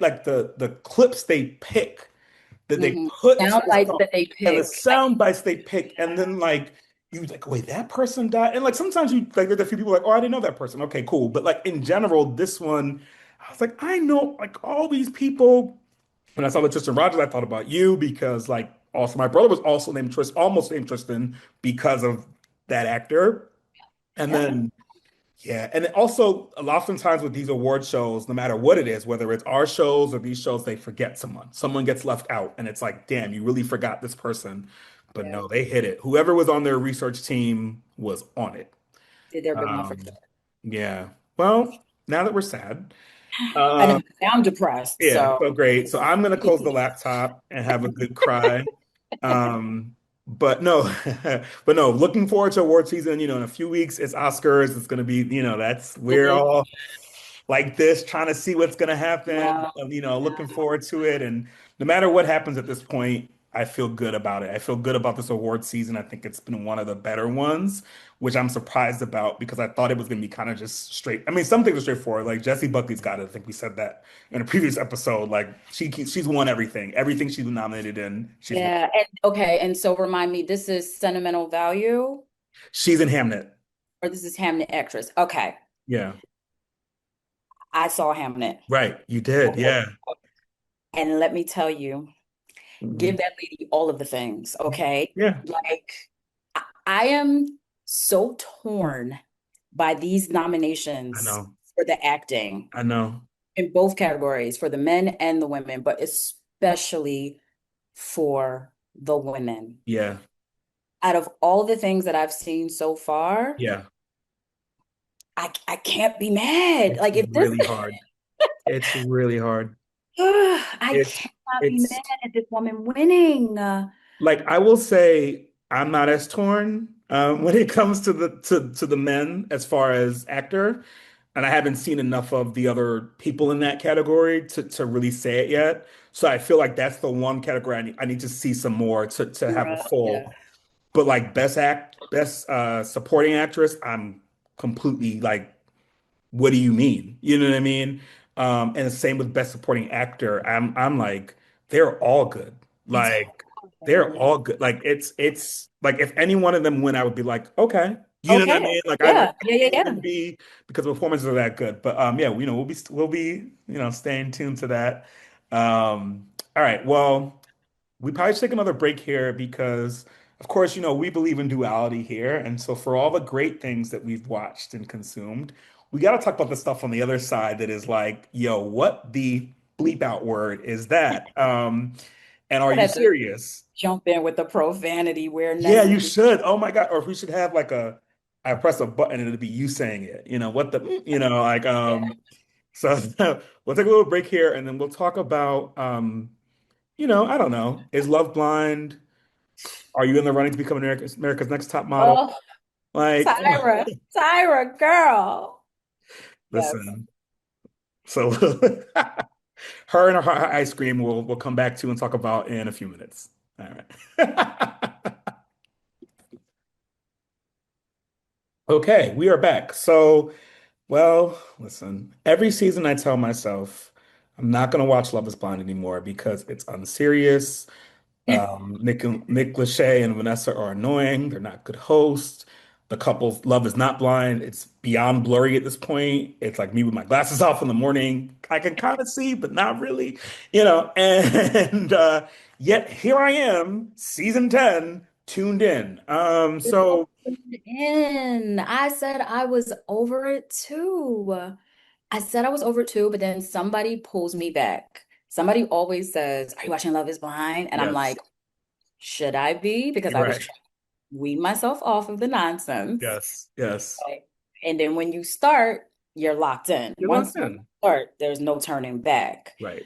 like the clips they pick that they Mhm. put to Sound the bites song that they and the pick. sound bites they pick, and then like you like, wait, that person died, and like sometimes you like there's a few people like, oh, I didn't know that person. Okay, cool, but like in general, this one, I was like, I know like all these people. When I saw the Tristan Rogers, I thought about you because like also my brother was also named Tristan, almost named Tristan because of that actor, and Yeah, then. Yeah, and also oftentimes with these award shows, no matter what it is, whether it's our shows or these shows, they forget someone. Someone gets left out, and it's like, damn, you really forgot this person. But yeah. no, they hit it. Whoever was on their research team was on it. Did their big one for Um, yeah. Well, now that we're sad, I know um, I'm depressed, yeah, so so great. So I'm gonna close the laptop and have a good cry. But no, but no, looking forward to award season. In a few weeks, it's Oscars. It's gonna be, we're Mhm. all like this, trying to see what's gonna happen. Yeah, Looking forward to it. And no matter what happens at this point, I feel good about it. I feel good about this award season. I think it's been one of the better ones, which I'm surprised about because I thought it was going to be kind of just straight. I mean, some things are straightforward. Like Jessie Buckley's got it. I think we said that in a previous episode. Like she's won everything. Everything she's been nominated in, she's won. Yeah. And okay. And so remind me, this is sentimental value She's in Hamnet. or this is Hamnet actress? Okay. Yeah. I saw Hamnet. Right. You did. Yeah. And let me tell you, give Mhm. that lady all of the things, okay? Yeah. Like, I am so torn by these I nominations know. for the acting I know. in both categories, for the men and the women, but especially for the women. Yeah. Out of all the things that I've seen so far, Yeah. I can't be mad. It's Like if this, really hard. It's really hard. I It's cannot be it's mad at this woman winning. like I will say I'm not as torn when it comes to the men as far as actor, and I haven't seen enough of the other people in that category to really say it yet. So I feel like that's the one category I need to see some more to have a Yeah. full. But like best supporting actress, I'm completely like, what do you mean? You know what I mean? And the same with best supporting actor. I'm like, they're all good. It's Like they're hard. all good. Like it's like if any one of them win, I would be like, okay. You know what I Okay. mean? Like I would Yeah. Yeah. Yeah. Yeah. wouldn't be because the performances are that good. But yeah, we'll be staying tuned to that. All right. Well, we probably should take another break here because, of course, we believe in duality here. And so, for all the great things that we've watched and consumed, we got to talk about the stuff on the other side that is like, yo, what the bleep out word is that? And are I'd you have to serious? jump in with the profanity where Yeah, you necessary. should. Oh my God. Or if we should have like I press a button and it'll be you saying it. What like, so we'll take a little break here and then we'll talk about, I don't know. Is Love Blind? Are you in the running to become America's Next Top Model? Oh, Like, Tyra, girl. Yes. listen. So her and her ice cream we'll come back to and talk about in a few minutes. All right. Okay, we are back. So, well, listen, every season I tell myself I'm not going to watch Love is Blind anymore because it's unserious. Nick Lachey and Vanessa are annoying. They're not good hosts. The couple's love is not blind. It's beyond blurry at this point. It's like me with my glasses off in the morning. I can kind of see, but not really, And yet here I am, season 10, tuned in. So In. I said I was over it too. I said I was over it too, but then somebody pulls me back. Somebody always says, "Are you watching Love is Blind?" And I'm yes, like, should I be? Because you're I was right. trying to wean myself off of the nonsense. Yes, yes. Right. And then when you start, you're locked in. You're Once locked you in. start, there's no turning back. Right.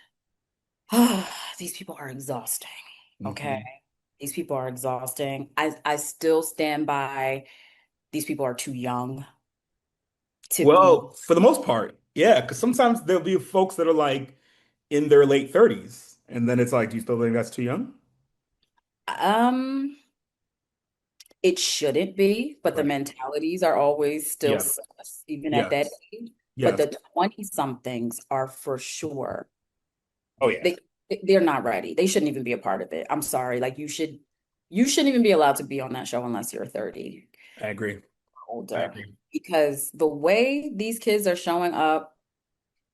These people are exhausting. Okay. Hmm. These people are exhausting. I still stand by these people are too young to be. Well, for the most part, yeah, because sometimes there'll be folks that are like in their late 30s, and then it's like, do you still think that's too young? Um, it shouldn't be, but the Right. mentalities are always still Yeah. sus, even at that Yes. age. But Yes. the 20 somethings are for sure. Oh yeah. They they're not ready. They shouldn't even be a part of it. I'm sorry. Like you shouldn't even be allowed to be on that show unless you're 30 I agree. I older. agree. Because the way these kids are showing up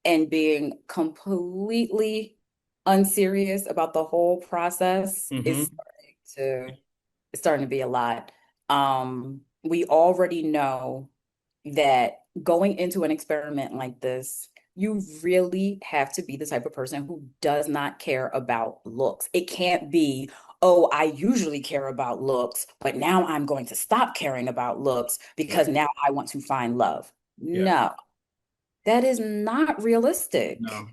and being completely unserious about the whole process is Hmm. it's starting to be a lot. We already know that going into an experiment like this, you really have to be the type of person who does not care about looks. It can't be, oh, I usually care about looks, but now I'm going to stop caring about looks because Right. now I want to find love. Yeah. No, that is not realistic. No.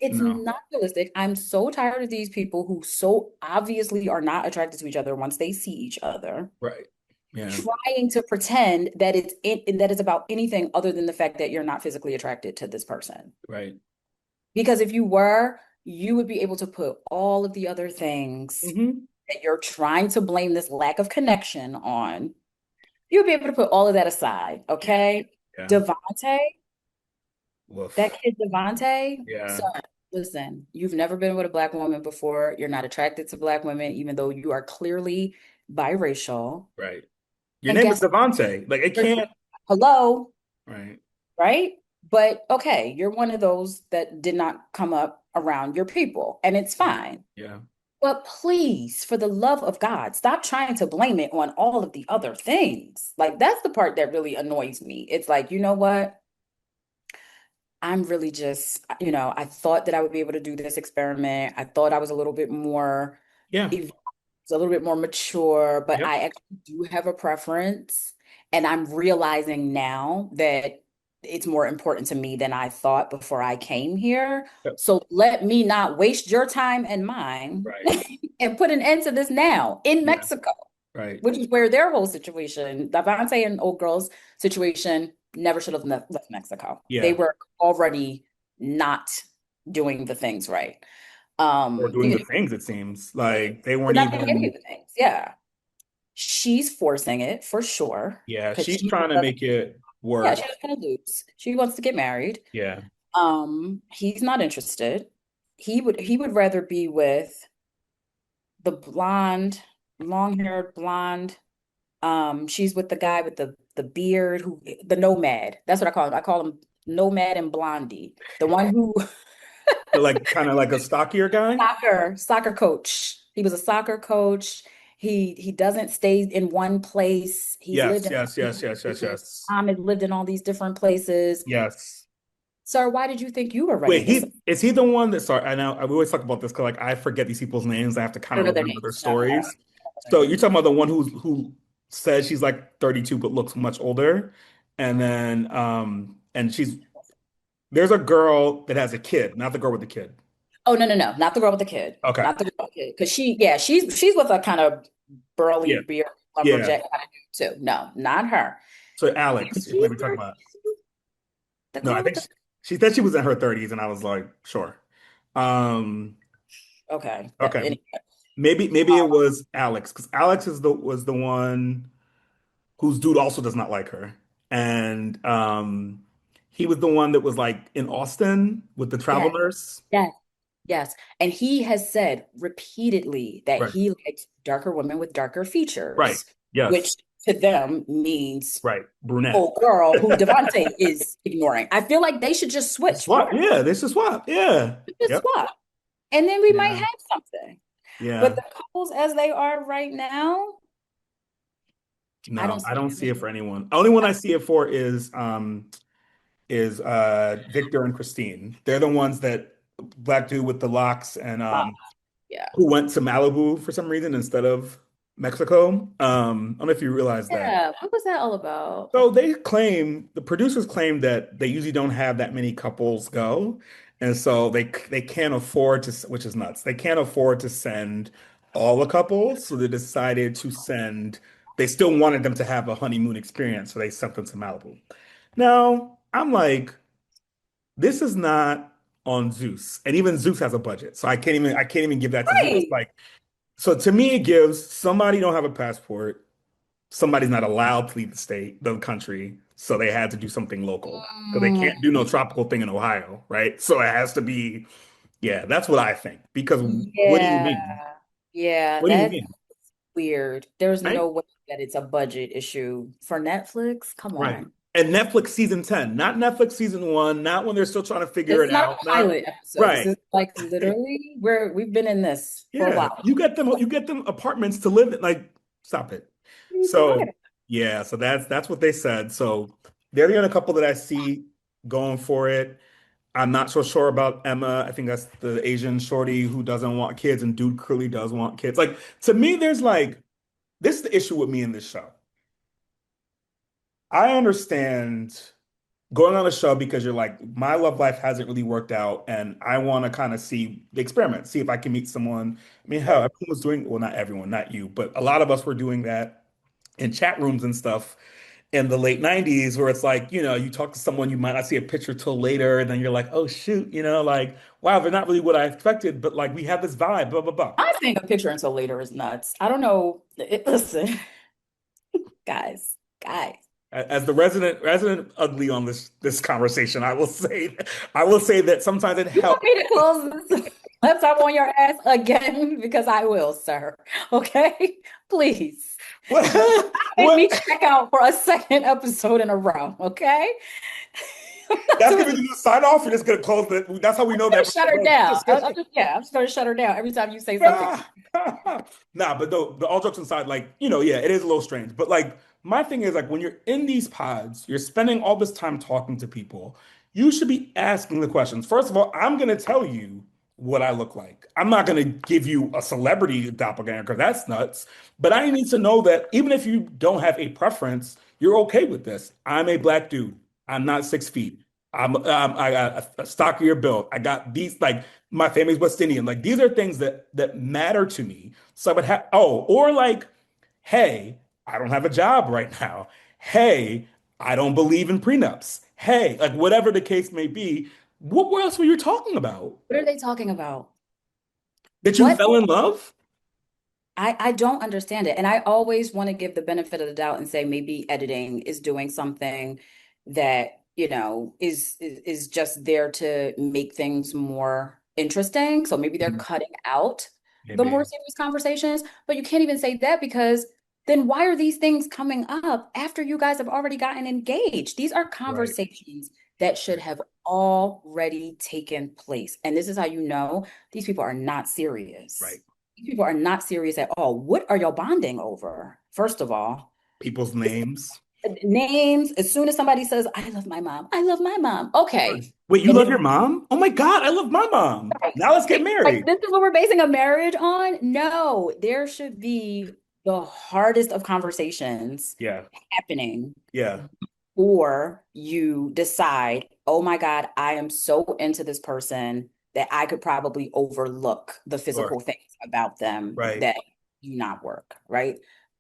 It's No. not realistic. I'm so tired of these people who so obviously are not attracted to each other once they see each other, Right. Yeah. trying to pretend that that it's about anything other than the fact that you're not physically attracted to this person. Right. Because if you were, you would be able to put all of the other things Hmm. that you're trying to blame this lack of connection on, you'll be able to put all of that aside, okay? Yeah. Devontae, that Woof. kid Devontae, Yeah. sir, listen, you've never been with a black woman before. You're not attracted to black women, even though you are clearly biracial. Right. Your And name is guess Devontae. Like it what? can't. Hello, Right. right? But okay, you're one of those that did not come up around your people, and it's fine. Yeah. But please, for the love of God, stop trying to blame it on all of the other things. Like, that's the part that really annoys me. It's like, you know what? I'm really just, I thought that I would be able to do this experiment. I thought I was a little bit more, Yeah. ev- a little bit more mature, but Yep. I actually do have a preference. And I'm realizing now that it's more important to me than I thought before I came here. Yep. So let me not waste your time and mine Right. and put an end to this now in Yeah. Mexico, Right. which is where their whole situation, Davante and old girl's situation, never should have left Mexico. They Yeah. were already not doing the things right. Or doing Even the things, it seems. Like they we're weren't not doing any even. of the things. Yeah. She's forcing it for sure. Yeah. Because She's trying to make it yeah, work. she doesn't want to lose. She wants to get married. Yeah. He's not interested. He would rather be with the blonde, long-haired blonde. She's with the guy with the beard, who the nomad. That's what I call him. I call him Nomad and Blondie. The one who But like kind of like a stockier guy. soccer coach. He was a soccer coach. He doesn't stay in one place. He's lived Yes. in Yes. all Yes. these Yes. Yes. places. Yes. Has lived in all these different places. Yes. Sir, why did you think you were ready Wait, to he is he the one that sorry, I know we always talk about this because like I forget these people's names. I have to I kind don't of know their remember their names. No, I don't stories. know their So names. you're talking about the one who says she's like 32 but looks much older. And then and she's there's a girl that has a kid, not the girl with the kid. Oh, no, no, no, not the girl with the kid. Okay. Not the girl with the kid. Because yeah, she's with a kind of burly Yeah. beard Yeah. lumberjack kind of dude too. No, not her. So Alex, if She's maybe talking about the no, I girl with think the she said she was in her 30s and I was like, sure. Um, okay. okay. Anyway. Maybe it was Alex because Alex is the was the one whose dude also does not like her. And he was the one that was like in Austin with the travel Yes, nurse. yes, yes. And he has said repeatedly that Right. he likes darker women with darker Right. features, which Yes. to them means Right. Brunette. old girl who Devontae is ignoring. I feel like they should just switch. Swap. Yeah, this is swap. Yeah. Just Yep. swap. And then we might Yeah. have something. But Yeah. the couples as they are right now, I No, don't I see don't it. see it for anyone. Only one I see it for is Victor and Christine. They're the ones that black dude with the locks and Yeah. who went to Malibu for some reason instead of Mexico. I don't know if you realize that. Yeah. What was that all about? So the producers claim that they usually don't have that many couples go, and so they can't afford to, which is nuts. They can't afford to send all the couples, so they decided to send. They still wanted them to have a honeymoon experience, so they sent them to Malibu. Now, I'm like, this is not on Zeus, and even Zeus has a budget, so I can't even give that to Zeus. Right. Like, so to me, it gives somebody don't have a passport somebody's not allowed to leave the country, so they had to do something local because they Mm, can't do no tropical thing in Ohio, right? So it has to be, yeah, that's what I think. Because what do you yeah. mean? Yeah. What do you That's mean? weird. There's Right? no way that it's a budget issue for Netflix. Come Right. on. And Netflix season 10, not Netflix season one, not when they're still trying to figure This it is not out. a Not pilot episode. This right. is like literally we've been in this for a Yeah. while. You get them apartments to live in. Like, stop it. What are you talking So about? yeah, so that's what they said. So they're the only couple that I see going for it. I'm not so sure about Emma. I think that's the Asian shorty who doesn't want kids, and dude clearly does want kids. Like to me, there's like this is the issue with me in this show. I understand going on a show because you're like, my love life hasn't really worked out, and I want to kind of see the experiment, see if I can meet someone. I mean, hell, Right. everyone was doing, well, not everyone, not you, but a lot of us were doing that in chat rooms and stuff. in the late 90s where it's like, you talk to someone, you might not see a picture till later, and then you're like, oh shoot, like, wow, they're not really what I expected, but like we have this vibe, blah, blah, blah. I think a picture until later is nuts. I don't know. Listen, guys. As the resident ugly on this conversation, I will say that sometimes it You want helps. me to close this laptop on your ass again? Because I will, sir. Okay? Please. What? Make me What? check out for a second episode in a row. Okay? That's gonna be the new sign off. You're just gonna close it. That's how we know I'm that. gonna shut her down. I'm just gonna shut her down every time you say something. Nah, but the all jokes aside, like, yeah, it is a little strange. But like my thing is like when you're in these pods, you're spending all this time talking to people, you should be asking the questions. First of all, I'm gonna tell you what I look like. I'm not gonna give you a celebrity doppelganger because that's nuts. But I need to know that even if you don't have a preference, you're okay with this. I'm a black dude. I'm not 6 feet. I got a stockier build. I got these like my family's West Indian. Like these are things that matter to me. So I would have or like, hey, I don't have a job right now. Hey, I don't believe in prenups. Hey, like whatever the case may be. What else were you talking about? What are they talking about? That you What? fell in love? I don't understand it. And I always want to give the benefit of the doubt and say maybe editing is doing something that, is just there to make things more interesting. So maybe they're Mhm. cutting out the more Maybe. serious conversations, but you can't even say that because then why are these things coming up after you guys have already gotten engaged? These are Right. conversations that should Right. have already taken place. And this is how you know these people are not serious. Right. These people are not serious at all. What are y'all bonding over? First of all, People's names. names. As soon as somebody says, I love my mom, I love my mom. Okay. Wait, you And love it's your mom? Oh my God, I love my mom. right. Now let's get Like, married. this is what we're basing a marriage on? No, there should be the hardest of conversations Yeah. happening Yeah. or you decide, oh my God, I am so into this person that I could probably overlook the Sure. physical things about them Right. that do not work, right?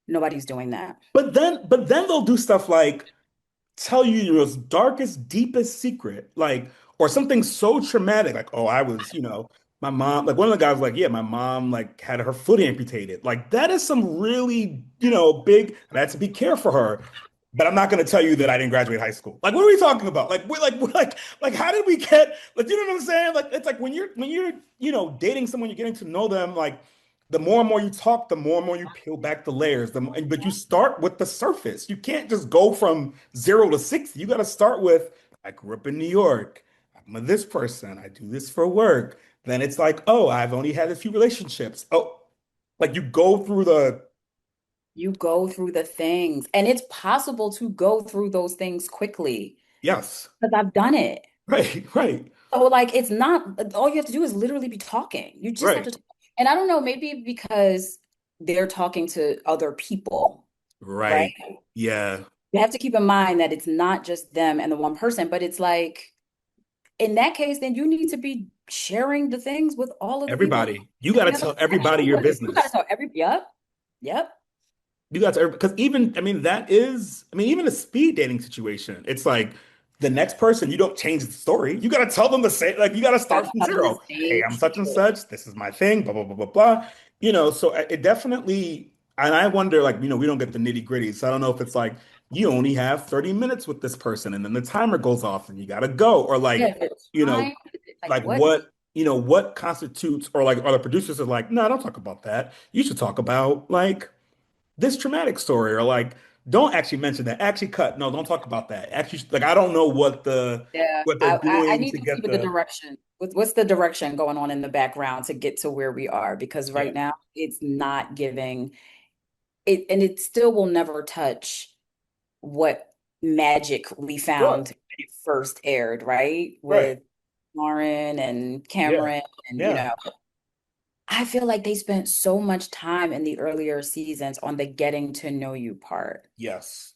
Nobody's doing that. But then they'll do stuff like tell you your most darkest, deepest secret, like, or something so traumatic, like, oh, my mom, like one of the guys was like, yeah, my mom like had her foot amputated. Like that is some really, big, and I had to be care for her. But I'm not going to tell you that I didn't graduate high school. Like, what are we talking about? Like, we're like, how did we get? Like, you know what I'm saying? Like, it's like when you're, dating someone, you're getting to know them. Like, the more and more you talk, the more and more you peel back the layers. But you start with the surface. You can't just go from 0 to 60. You got to start with, I grew up in New York. I'm a this person. I do this for work. Then it's like, oh, I've only had a few relationships. Oh, like you go through the You go through the things, and it's possible to go through those things quickly yes, because I've done it. right, right, So, like, it's not all you have to do is literally be talking. You just have right. to talk. And I don't know, maybe because they're talking to other people, right? Right. Yeah. You have to keep in mind that it's not just them and the one person, but it's like in that case, then you need to be sharing the things with all of the people Everybody. You got that to you have a tell everybody connection your with. You got to business. tell every, yep, yep. You got to, because even, I mean, even a speed dating situation, it's like the next person, you don't change the story. You got to tell them the same, like, you got to Got start to from tell them the zero. Hey, same I'm such and shit. such. This is my thing, blah, blah, blah, blah, blah. So it definitely, and I wonder, like, we don't get the nitty gritty. So I don't know if it's like, you only have 30 minutes with this person and then the timer goes off and you got to go. Or like, Yeah, the you know, time, like like what? what constitutes, or like are the producers are like, no, don't talk about that. You should talk about like this traumatic story, or like don't actually mention that. Actually cut. No, don't talk about that. Actually, like I don't know Yeah, what they're I doing need to to see get what the the direction, what's the direction going on in the background to get to where we are, because yeah. right now it's not giving it, and it still will never touch what magic we Sure. found when it first aired, right? Right. With Lauren and Yeah. Cameron, and Yeah. I feel like they spent so much time in the earlier seasons on the getting to know you part. Yes.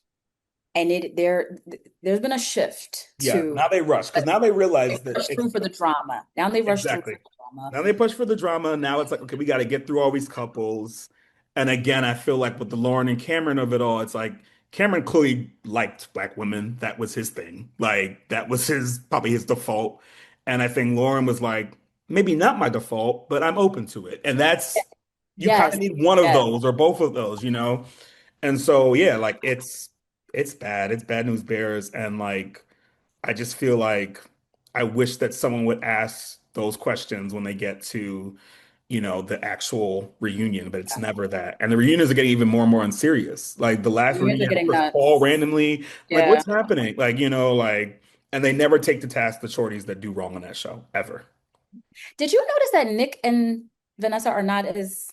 And there's been a shift Yeah. to Now they rush because now they they realize that rush it's through for the drama. Now they rush through exactly. for the drama. Now they push for the drama. Now it's like, okay, we got to get through all these couples. And again, I feel like with the Lauren and Cameron of it all, it's like Cameron clearly liked black women. That was his thing. Like that was his probably his default. And I think Lauren was like, maybe not my default, but I'm open to it. And that's you kind of Yes, need one of yes. those or both of those, you know? And so yeah, like it's bad. It's bad news bears. And like I just feel like I wish that someone would ask those questions when they get to the actual reunion, but it's never that. And the reunions are getting even more and more unserious. Like the last Reunions are reunion had getting Chris Paul nuts. randomly. I'm like, Yeah. what's happening? Like, and they never take to task the shorties that do wrong on that show, ever. Did you notice that Nick and Vanessa are not as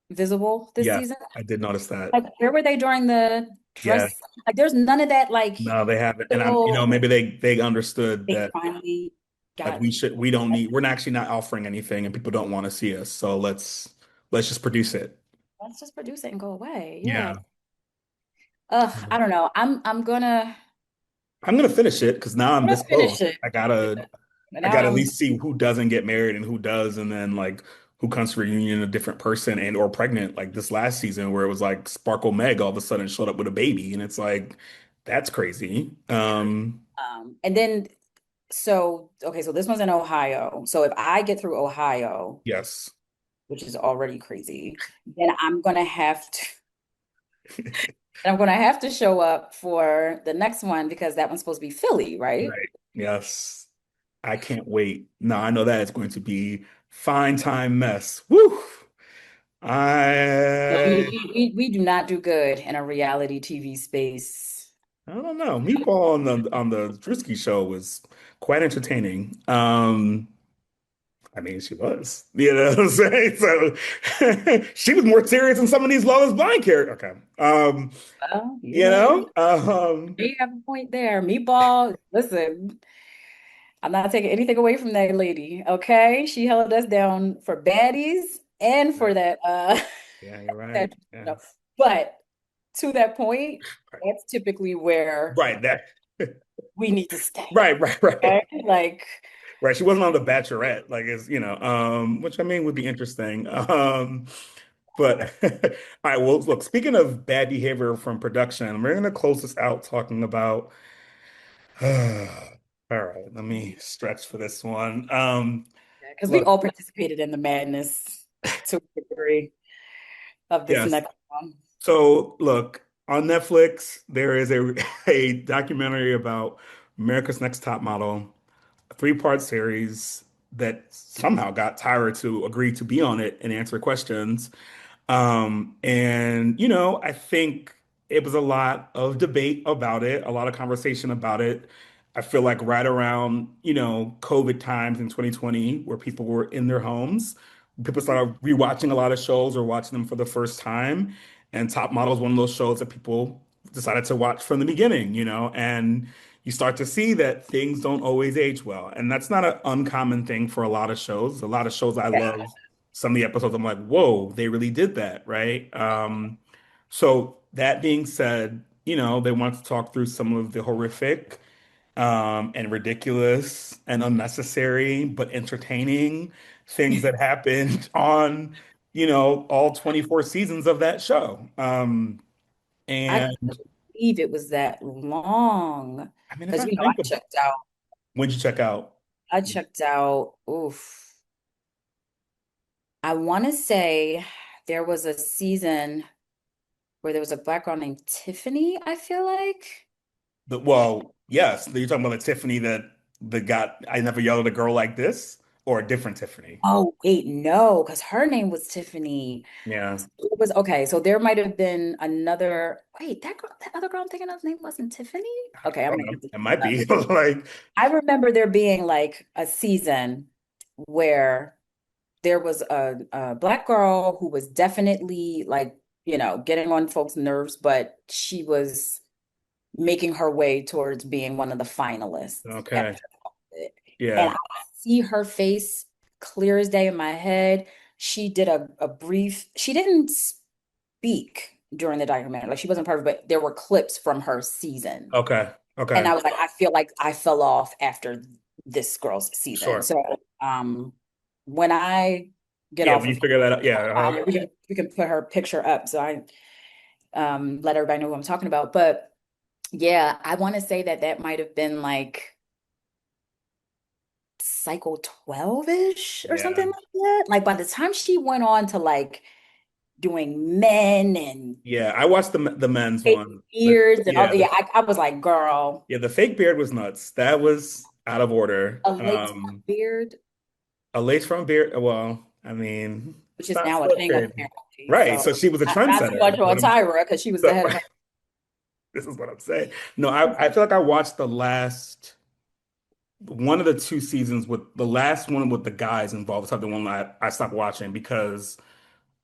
visible this Yes, season? I did notice that. Like, where were they during the Yeah. dress? Like, there's none of that, like, No, they haven't. And little, maybe they understood they that finally like got, we don't need, we're actually not offering anything and people don't want to see us. So let's just produce it. let's just produce it and go away. Yeah. Yeah. I don't know. I'm gonna finish it because now I'm I'm this gonna close. finish it. And I now gotta at I'm least see who doesn't get married and who does, and then like who comes to reunion a different person and or pregnant, like this last season where it was like Sparkle Meg all of a sudden showed up with a baby, and it's like that's crazy. and then so okay, so this one's in Ohio. So if I get through Ohio, Yes. which is already crazy, then I'm gonna have to show up for the next one because that one's supposed to be Philly, right? Right. Yes. I can't wait. No, I know that it's going to be fine time mess. Woo! No, I we do not do good in a reality TV space. I don't know. Meatball on the Drewski show was quite entertaining. I mean, she was. You know what I'm saying? So she was more serious than some of these Love is Blind characters. Okay. Well, You know? you have a point there. Meatball, listen, I'm not taking anything away from that lady. Okay. She held us down for baddies and for that Yeah, you're right. that Yeah. but to that point, Right. that's typically where Right. That we need to stay. right, right, right. Okay? Like, Right. She wasn't on the Bachelorette, like it's, which I mean would be interesting. But all right, well, look, speaking of bad behavior from production, we're gonna close this out talking about all right, let me stretch for this one. because we Look, all participated in the madness to a degree of this yes. next one. So look, on Netflix, there is a documentary about America's Next Top Model, a three-part series that somehow got Tyra to agree to be on it and answer questions. And I think it was a lot of debate about it, a lot of conversation about it. I feel like right around, COVID times in 2020, where people were in their homes, people started rewatching a lot of shows or watching them for the first time. And Top Model is one of those shows that people decided to watch from the beginning, and you start to see that things don't always age well. And that's not an uncommon thing for a lot of shows. A lot of shows I love some of the episodes, I'm like, whoa, they really did that, right? So that being said, they want to talk through some of the horrific and ridiculous and unnecessary but entertaining things that happened on, all 24 seasons of that show. I And couldn't believe it was that long. I mean, if Because I think I of checked out. when'd you check out? Oof. I want to say there was a season where there was a black girl named Tiffany, I feel like. Well, yes, you're talking about the Tiffany that got I never yelled at a girl like this, or a different Tiffany. Oh, wait, no, because her name was Tiffany. Yeah, It was okay. So there might have been another. Wait, that other girl I'm thinking of name wasn't Tiffany? Okay, I I'm don't gonna know. have to It look might it up. be like I remember there being like a season where there was a black girl who was definitely like, getting on folks' nerves, but she was making her way towards being one of the finalists okay, after it. And yeah, I see her face clear as day in my head. She did a brief, she didn't speak during the documentary. Like she wasn't perfect, but there were clips from her season. okay, And okay, I was like, I feel like I fell off after this girl's season. sure. So when I get Yeah, off when you of figure that out, yeah, we can put her picture up. So let everybody know who I'm talking about. But yeah, I want to say that that might have been like cycle 12-ish or Yeah. something like that. Like by the time she went on to like doing men and Yeah, I watched the men's fake one. beards and all, Yeah, yeah, I was like, girl, the fake beard was nuts. That was out of order. a lace beard, A lace front beard. Well, I mean, which it's is not now a so thing crazy. apparently. Right. So So she was a not too much trendsetter. on Tyra because she was So ahead of her. this is what I'm saying. No, I feel like I watched the last one of the two seasons with the last one with the guys involved. Was the one I stopped watching because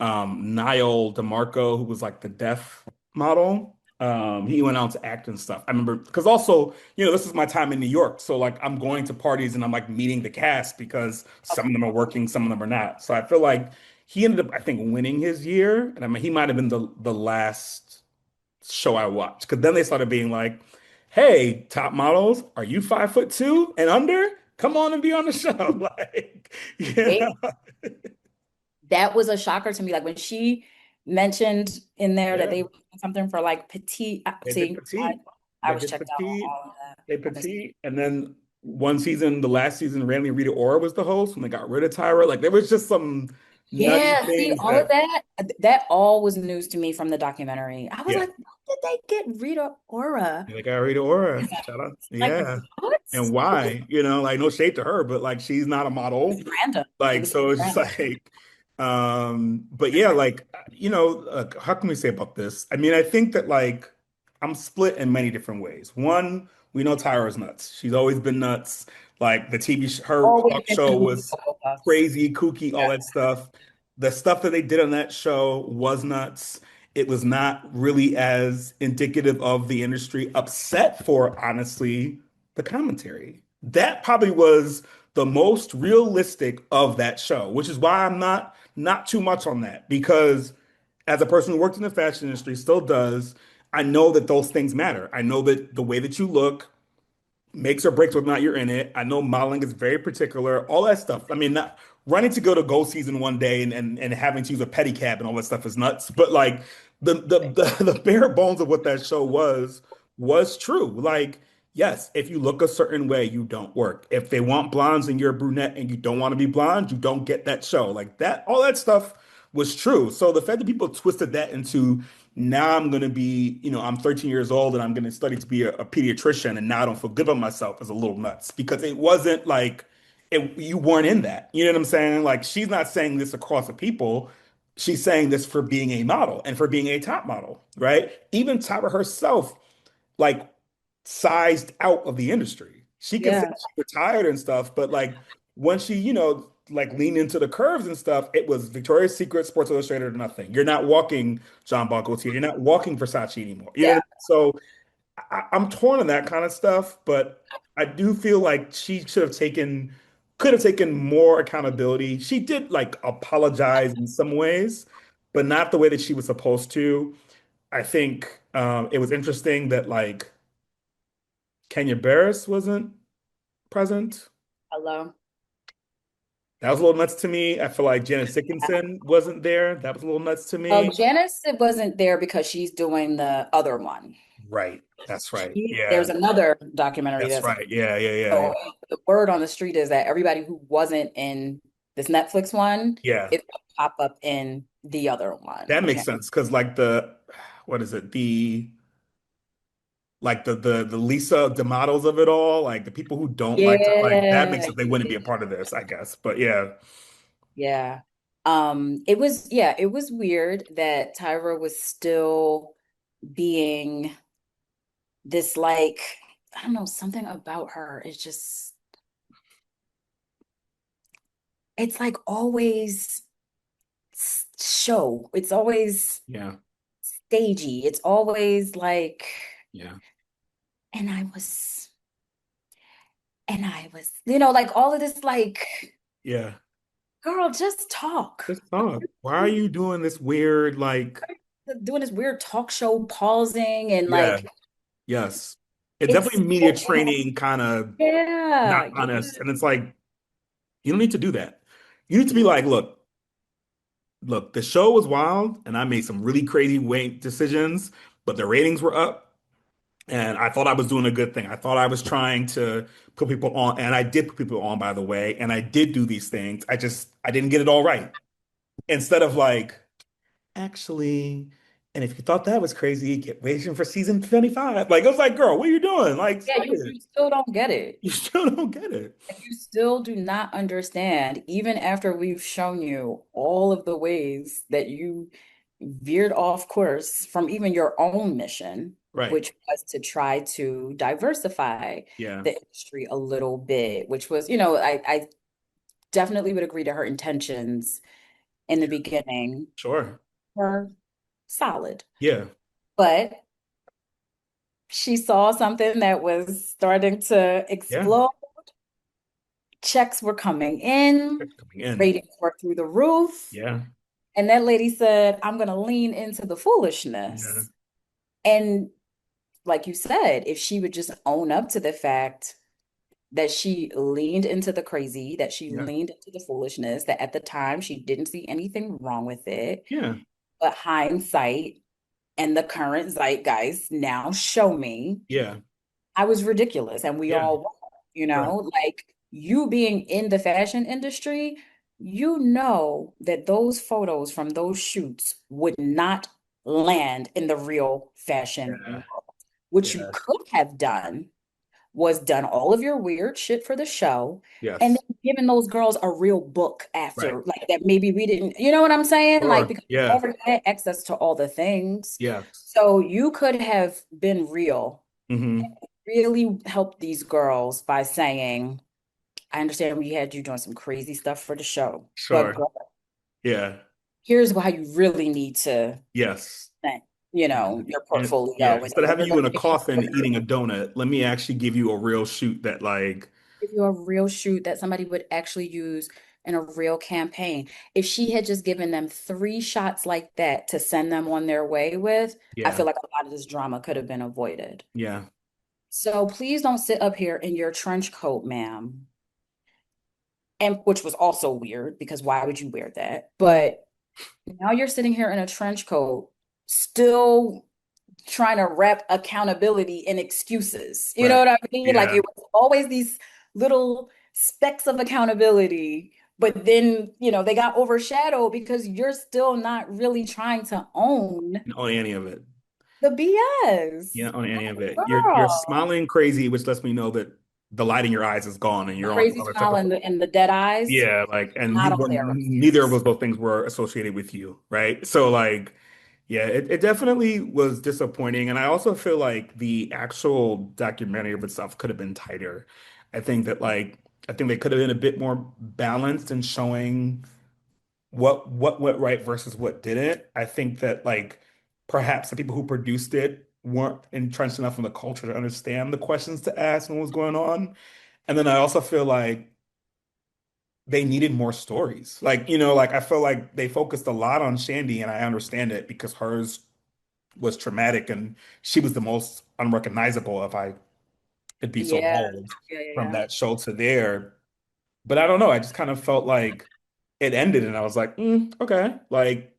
Niall DeMarco, who was like the deaf model. He went out to act and stuff. I remember because also, this is my time in New York. So like I'm going to parties and I'm like meeting the cast because some of them are working, some of them are not. So I feel like he ended up, I think, winning his year. And I mean he might have been the last show I watched. Because then they started being like, hey, top models, are you 5'2" and under? Come on and be on the show. Like, yeah. That was a shocker to me. Like when she mentioned in there that Yeah. they were doing something for like petite. They did See, petite. I They was did checked out on petite. all of that. They I missed. petite. And then one season, the last season, randomly Rita Ora was the host when they got rid of Tyra. Like there was just some nutty Yeah, see, things all of that, that all was news to me from the documentary. I was yeah. like, why did they get Rita Ora? They got Rita Ora. Shout out. Like, Yeah. what? And why? Like no shade to her, but like she's not a It was model. random. It Like, was so it's just random. like, but yeah, like, how can we say about this? I mean, I think that like I'm split in many different ways. One, we know Tyra's nuts. She's always been nuts. Like the TV, her Always talk been show news was for both of us. crazy, kooky, all Yeah. that stuff. The stuff that they did on that show was nuts. It was not really as indicative of the industry, upset for, honestly, the commentary. That probably was the most realistic of that show, which is why I'm not too much on that because as a person who worked in the fashion industry, still does, I know that those things matter. I know that the way that you look makes or breaks whether or not you're in it. I know modeling is very particular, all that stuff. I mean, not running to go to Gold Season one day and having to use a pedicab and all that stuff is nuts. But like the bare bones of what that show was true. Like, yes, if you look a certain way, you don't work. If they want blondes and you're a brunette and you don't want to be blonde, you don't get that show. Like that, all that stuff was true. So the fact that people twisted that into now I'm going to be, I'm 13 years old and I'm going to study to be a pediatrician and now I don't feel good about myself is a little nuts because it wasn't like you weren't in that. You know what I'm saying? Like she's not saying this across the people. She's saying this for being a model and for being a top model, right? Even Tyra herself, like sized out of the industry. She can say Yeah. she retired and stuff, but like when she, like leaned into the curves and stuff, it was Victoria's Secret, Sports Illustrated, or nothing. You're not walking Jean Paul Gaultier. You're not walking Versace anymore. You know what I Yeah. mean? So I'm torn on that kind of stuff, but I do feel like she could have taken more accountability. She did like apologize in some ways, but not the way that she was supposed to. I think it was interesting that like Kenya Barris wasn't present. Hello. That was a little nuts to me. I feel like Janice Dickinson wasn't there. That was a little nuts to Well, me. Janice wasn't there because she's doing the other one. Right. That's right. There's Yeah. another documentary That's that's right. Yeah. Yeah. Yeah. Yeah. so the word on the street is that everybody who wasn't in this Netflix one Yeah. is gonna pop up in the other one, That makes apparently. sense because like what is it? The Lisa D'Amatos of it all, like the people who don't like that makes Yeah, it they wouldn't be a part of this, I guess. But yeah. yeah. It was weird that Tyra was still being this like, I don't know, something about her. It's like always show. It's always Yeah. stagey. It's always like, Yeah. and I was, like all of this, like, Yeah. girl, just talk. Just talk. Why are you doing this weird like Doing this weird talk show pausing and yeah, like yes. It's it's definitely media training kind of not yeah, honest. And it's like, you don't need to do that. You need to be like, look, look, the show was wild, and I made some really crazy weight decisions, but the ratings were up, and I thought I was doing a good thing. I thought I was trying to put people on, and I did put people on, by the way, and I did do these things. I didn't get it all right. Instead of like, actually, and if you thought that was crazy, get waiting for season 25. Like, I was like, girl, what are you doing? Like, Yeah, stop it. you still don't get it. You still don't get it. You still do not understand, even after we've shown you all of the ways that you veered off course from even your own mission, Right. which was to try to diversify Yeah. the industry a little bit, which was, I definitely would agree to her intentions in the beginning Sure. were solid. Yeah. But she saw something that was starting to Yeah. explode. Checks were coming in, It's coming in. ratings were through the roof. Yeah. And that lady said, I'm going to lean into the Yeah. foolishness. And like you said, if she would just own up to the fact that she leaned into the crazy, that she Yeah. leaned into the foolishness, that at the time she didn't see anything wrong with it. Yeah. But hindsight and the current zeitgeist now show me Yeah. I was ridiculous, and we Yeah. all were, Right. like you being in the fashion industry, you know that those photos from those shoots would not land in the real fashion Yeah. world. What you Yeah. could have done was done all of your weird shit for the show and Yes. then given those girls a real book Right. after, like that maybe we didn't, you know what I'm saying? Like, Sure. because we Yeah. already had access to all the things. Yes. So you could have been real, Hmm. really help these girls by saying, I understand we had you doing some crazy stuff for the show, but Sure. girl, Yeah. here's how you really need to Yes. think, your Yeah. portfolio, Instead of and having we're you going in to a give you coffin eating a donut, let me actually give you a real shoot that like, a real shoot that somebody would actually use in a real campaign. If she had just given them 3 shots like that to send them on their way with, I yeah. feel like a lot of this drama could have been avoided. Yeah. So please don't sit up here in your trench coat, ma'am. And which was also weird because why would you wear that? But now you're sitting here in a trench coat, still trying to wrap accountability in excuses. You know Right. what I mean? Like Yeah. it was always these little specks of accountability, but then, they got overshadowed because you're still not really trying to own On any of it. the BS. Yeah, on any of it. You're Girl, smiling crazy, which lets me know that the light in your eyes is gone and the you're on some crazy other type smile of, and the dead eyes, yeah, like, and I you don't were care. neither of those things were associated with you, right? So like, yeah, it definitely was disappointing. And I also feel like the actual documentary of itself could have been tighter. I think that like I think they could have been a bit more balanced in showing what went right versus what didn't. I think that like perhaps the people who produced it weren't entrenched enough in the culture to understand the questions to ask and what was going on. And then I also feel like they needed more stories. Like, like I feel like they focused a lot on Shandy, and I understand it because hers was traumatic and she was the most unrecognizable, if I could be so Yeah, bold, yeah, yeah, from yeah. that show to there. But I don't know. I just kind of felt like it ended, and I was like, okay, like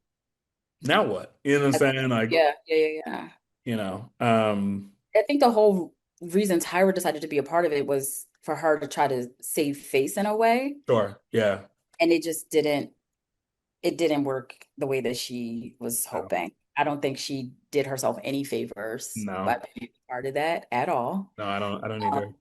now what? You know what I'm saying? Like, Yeah, yeah, yeah, yeah. you know, um, I think the whole reason Tyra decided to be a part of it was for her to try to save face in a way, sure, yeah, and it didn't work the way that she was no, hoping. I don't think she did herself any favors no, by being a part of that at all. no, I don't Um, either.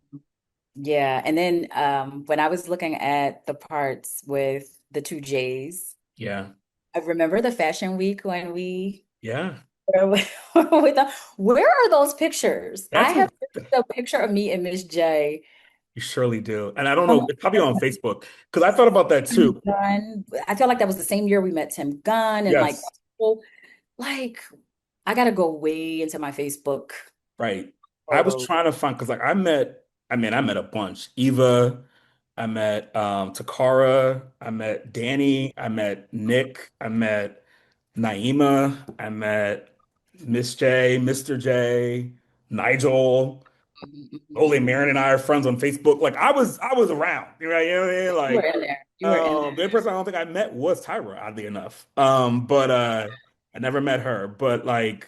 yeah, and then when I was looking at the parts with the two J's, Yeah, I remember the fashion week when we yeah, were with them. Where are those pictures? I that's a have a picture of me and Miss J. you surely do, and I don't know, Um, it's probably on Facebook because I thought about that Tim too. Gunn. I feel like that was the same year we met Tim Gunn and like, Yes, well, like I gotta go way into my Facebook right. I was photos. trying to find because like I met a bunch. Eva, I met Takara, I met Danny, I met Nick, I met Naima, I met Miss J, Mr. J, Nigel. Mhm, mhm. Ole Marin and I are friends on Facebook. Like I was around. You know what I mean? You were Like in there. You were in The only person I don't think I met was Tyra, oddly enough. But I never met her. But like,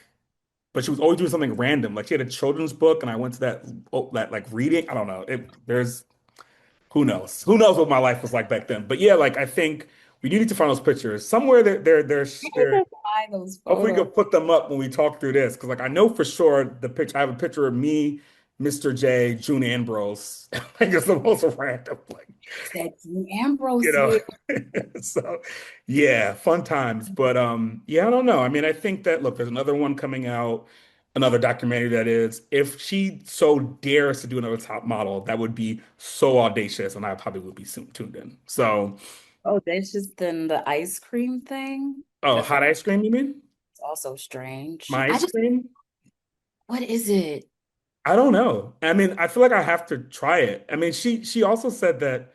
but she was always doing something random. Like she had a children's book, and I went to that like reading. I don't know. There's who knows? Who knows what my life was like back then? But yeah, like I think we need to find those pictures somewhere. They're find those hopefully we photos. can put them up when we talk through this, because like I know for sure the picture. I have a picture of me, Mr. J, June Ambrose. I think it's the most random, like That Dean you Ambrose know. year. So yeah, fun times. But yeah, I don't know. I mean, I think that look, there's another one coming out, another documentary that is. If she so dares to do another top model, that would be so audacious, and I probably would be soon tuned in. So, Oh, that's just then the ice cream thing. oh, That's hot ice cream, you mean? also strange. My I ice just, cream? what is it? I don't know. I mean, I feel like I have to try it. I mean, she also said that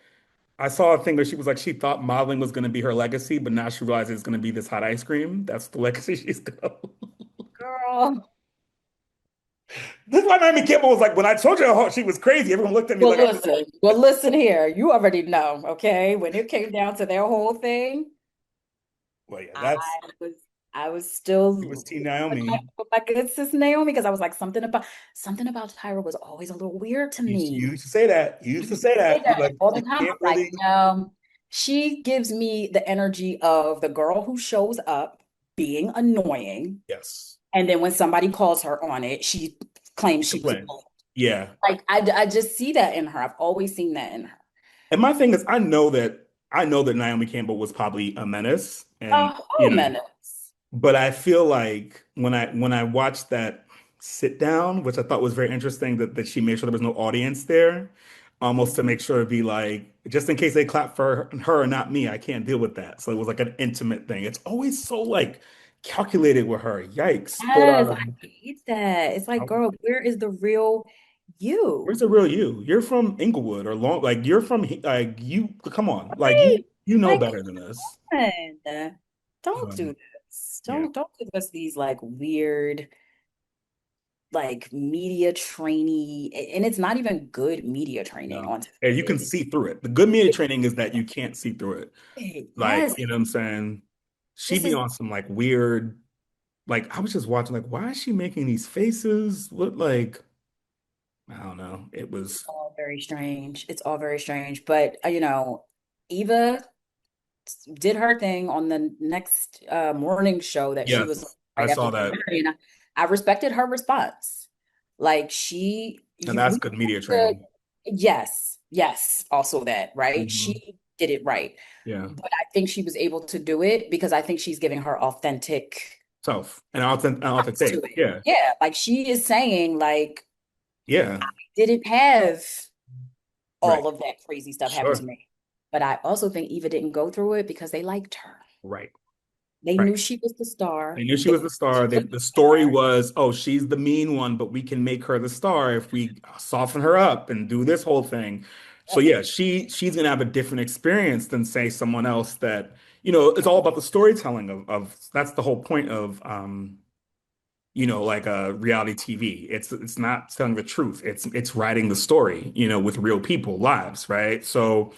I saw a thing where she was like she thought modeling was going to be her legacy, but now she realizes it's going to be this hot ice cream. That's the legacy she's going. Girl. This is why Naomi Campbell was like, when I told you how she was crazy, everyone looked at me like I was. Well, listen here. You already know, okay? When it came down to their whole thing, Well, yeah, I that's was it was still Team Naomi. with my good sis Naomi because I was like something about Tyra was always a little weird to You me. used to say that. You used to say Say that. You that like all the you time. I'm can't like, really. she gives me the energy of the girl who shows up being annoying, Yes. and then when somebody calls her on it, she claims she was Complain. Yeah. like I just see that in her. I've always seen that in her. And my thing is, I know that Naomi Campbell was probably a menace, and Oh, menace. but I feel like when I watched that sit down, which I thought was very interesting, that she made sure there was no audience there, almost to make sure it'd be like, just in case they clap for her and not me, I can't deal with that. So it was like an intimate thing. It's always so like calculated with her. Yikes. But Yes, I hate that. It's like, uh, girl, where is the real where's you? the real you? You're from Inglewood or long, like you're from like you. Come on, like Right. you know Like, better than this. come on. Don't do Um, this. yeah. Don't give us these like weird like media trainee, and it's not even good media training No. on And you can TV. see through it. The good media training is that you can't see through it. Like, Yes, you know what I'm saying? She this be is on some like weird, like I was just watching, like, why is she making these faces? What like, I don't know. It was all very strange. It's all very strange. But Eva did her thing on the next morning show that she was on yes, I right after saw getting that. married. And I respected her response. Like And that's we good media could, training. yes, yes, also that, right? Hmm. She did it right. Yeah. But I think she was able to do it because I think she's giving her authentic Tough. And I'll to take. it. Yeah. Yeah, like she is saying, like, Yeah. didn't have Right. all of that crazy stuff happen to Sure. me. But I also think Eva didn't go through it because they liked her. Right. They Right. knew she was the They star. knew she They was the star. looked The at story her. was, oh, she's the mean one, but we can make her the star if we soften her up and do this whole thing. So Yep. yeah, she's gonna have a different experience than say someone else that, it's all about the storytelling of that's the whole point of like a reality TV. It's not telling the truth. It's writing the story, with real people, lives, right? So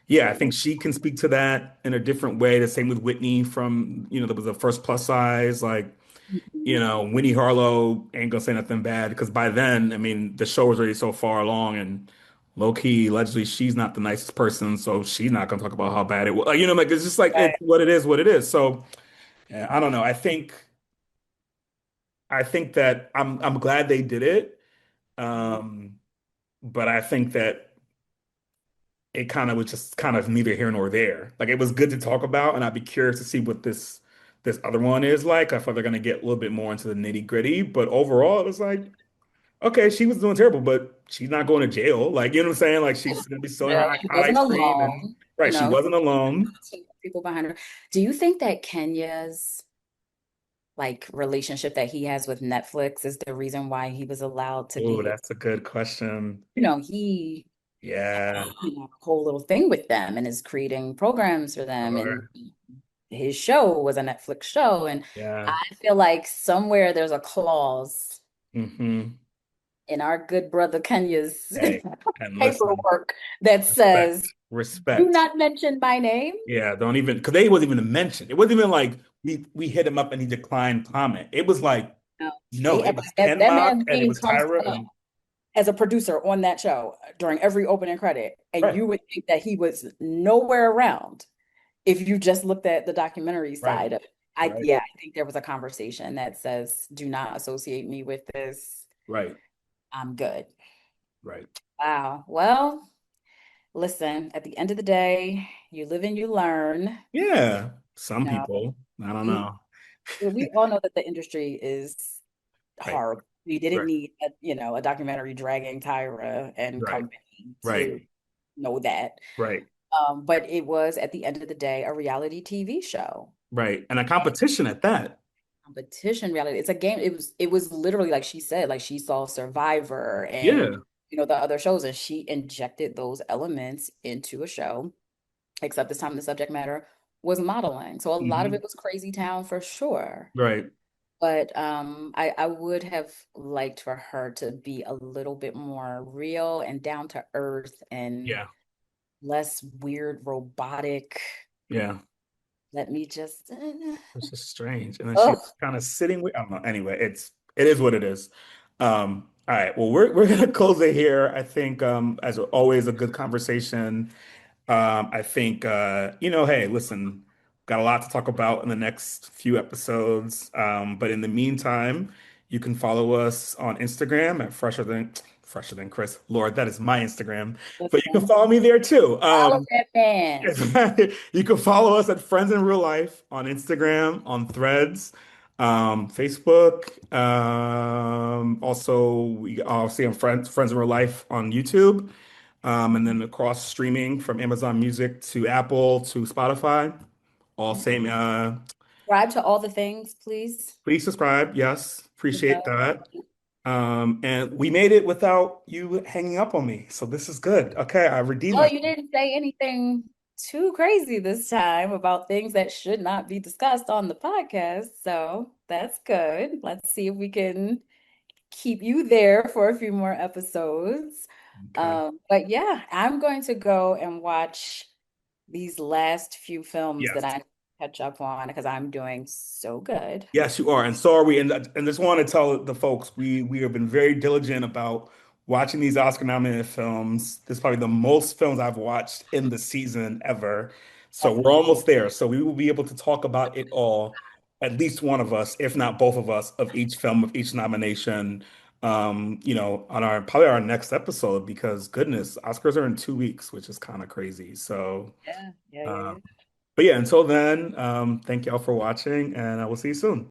yeah, I think she can speak to that in a different way. The same with Whitney from, that was the first plus size. Like, Mhm. Winnie Harlow ain't gonna say nothing bad because by then, I mean, the show was already so far along and low key, allegedly, she's not the nicest person, so she's not gonna talk about how bad it was. Like, like it's just like it's Right. what it is, what it is. So yeah, I don't know. I think that I'm glad they did it. Um, but I think that it kind of was just kind of neither here nor there. Like it was good to talk about, and I'd be curious to see what this other one is like. I thought they're gonna get a little bit more into the nitty gritty, but overall, it was like, okay, she was doing terrible, but she's not going to jail. Like, you know what I'm saying? Like she's gonna be selling her No, she hot wasn't ice cream, and alone. right, she wasn't alone. People behind her. Do you think that Kenya's like relationship that he has with Netflix is the reason why he was allowed to Oh, be, that's a good question. he Yeah, a whole little thing with them and is creating programs for them. And sure. his show was a Netflix show. And Yeah. I feel like somewhere there's a clause Hmm. in our good brother Kenya's Hey, and listen, paperwork that respect, says, do respect. not mention my name. Yeah, don't even because they wasn't even mentioned. It wasn't even like we hit him up and he declined comment. It was like No, no, it but was that, Ken that Mock man's and it name was comes Tyra up and as a producer on that show during every opening credit, and right, you would think that he was nowhere around if you just looked at the documentary right, side of it. right, Yeah, I think there was a conversation that says, do not associate me with this. right, I'm good. right. Wow. Well, listen, at the end of the day, you live and you learn. Yeah, some You know, people. I don't we know. we all know that the industry is Right, horrible. We didn't right, need a documentary dragging Tyra and right, company right, to know that. right, But it was at the end of the day a reality TV show. right. And a competition at that. Competition reality. It's a game. It was literally like she said, like she saw Survivor and Yeah. the other shows, and she injected those elements into a show, except this time the subject matter was modeling. So a lot of Hmm. it was crazy town for sure. Right. But I would have liked for her to be a little bit more real and down to earth and Yeah. less weird robotic. Yeah. Let me just It's just strange. And then she oh, was kind of sitting with, I don't know. Anyway, it is what it is. All right. Well, we're gonna close it here. I think as always, a good conversation. I think hey, listen, got a lot to talk about in the next few episodes. But in the meantime, you can follow us on Instagram at fresher than Chris. Lord, that is my Instagram. But you can listen, follow me there too. follow that man. You can follow us at Friends in Real Life on Instagram, on Threads, Facebook. Also, we obviously on Friends in Real Life on YouTube, and then across streaming from Amazon Music to Apple to Spotify. All same. Subscribe to all the things, please. Please subscribe. Yes, You appreciate know. that. And we made it without you hanging up on me, so this is good. Okay, I redeemed Well, myself. you didn't say anything too crazy this time about things that should not be discussed on the podcast, so that's good. Let's see if we can keep you there for a few more episodes. Okay. But yeah, I'm going to go and watch these last few films that Yes. I catch up on because I'm doing so good. Yes, you are, and so are we. And just want to tell the folks we have been very diligent about watching these Oscar-nominated films. This is probably the most films I've watched in the season ever. So That's we're almost there. So we will be able to talk about it all, at least one of us, if not both of us, of each film, of each nomination. On our probably our next episode because goodness, Oscars are in 2 weeks, which is kind of crazy. So, yeah, yeah, yeah, uh, yeah. but yeah, until then, thank y'all for watching, and I will see you soon.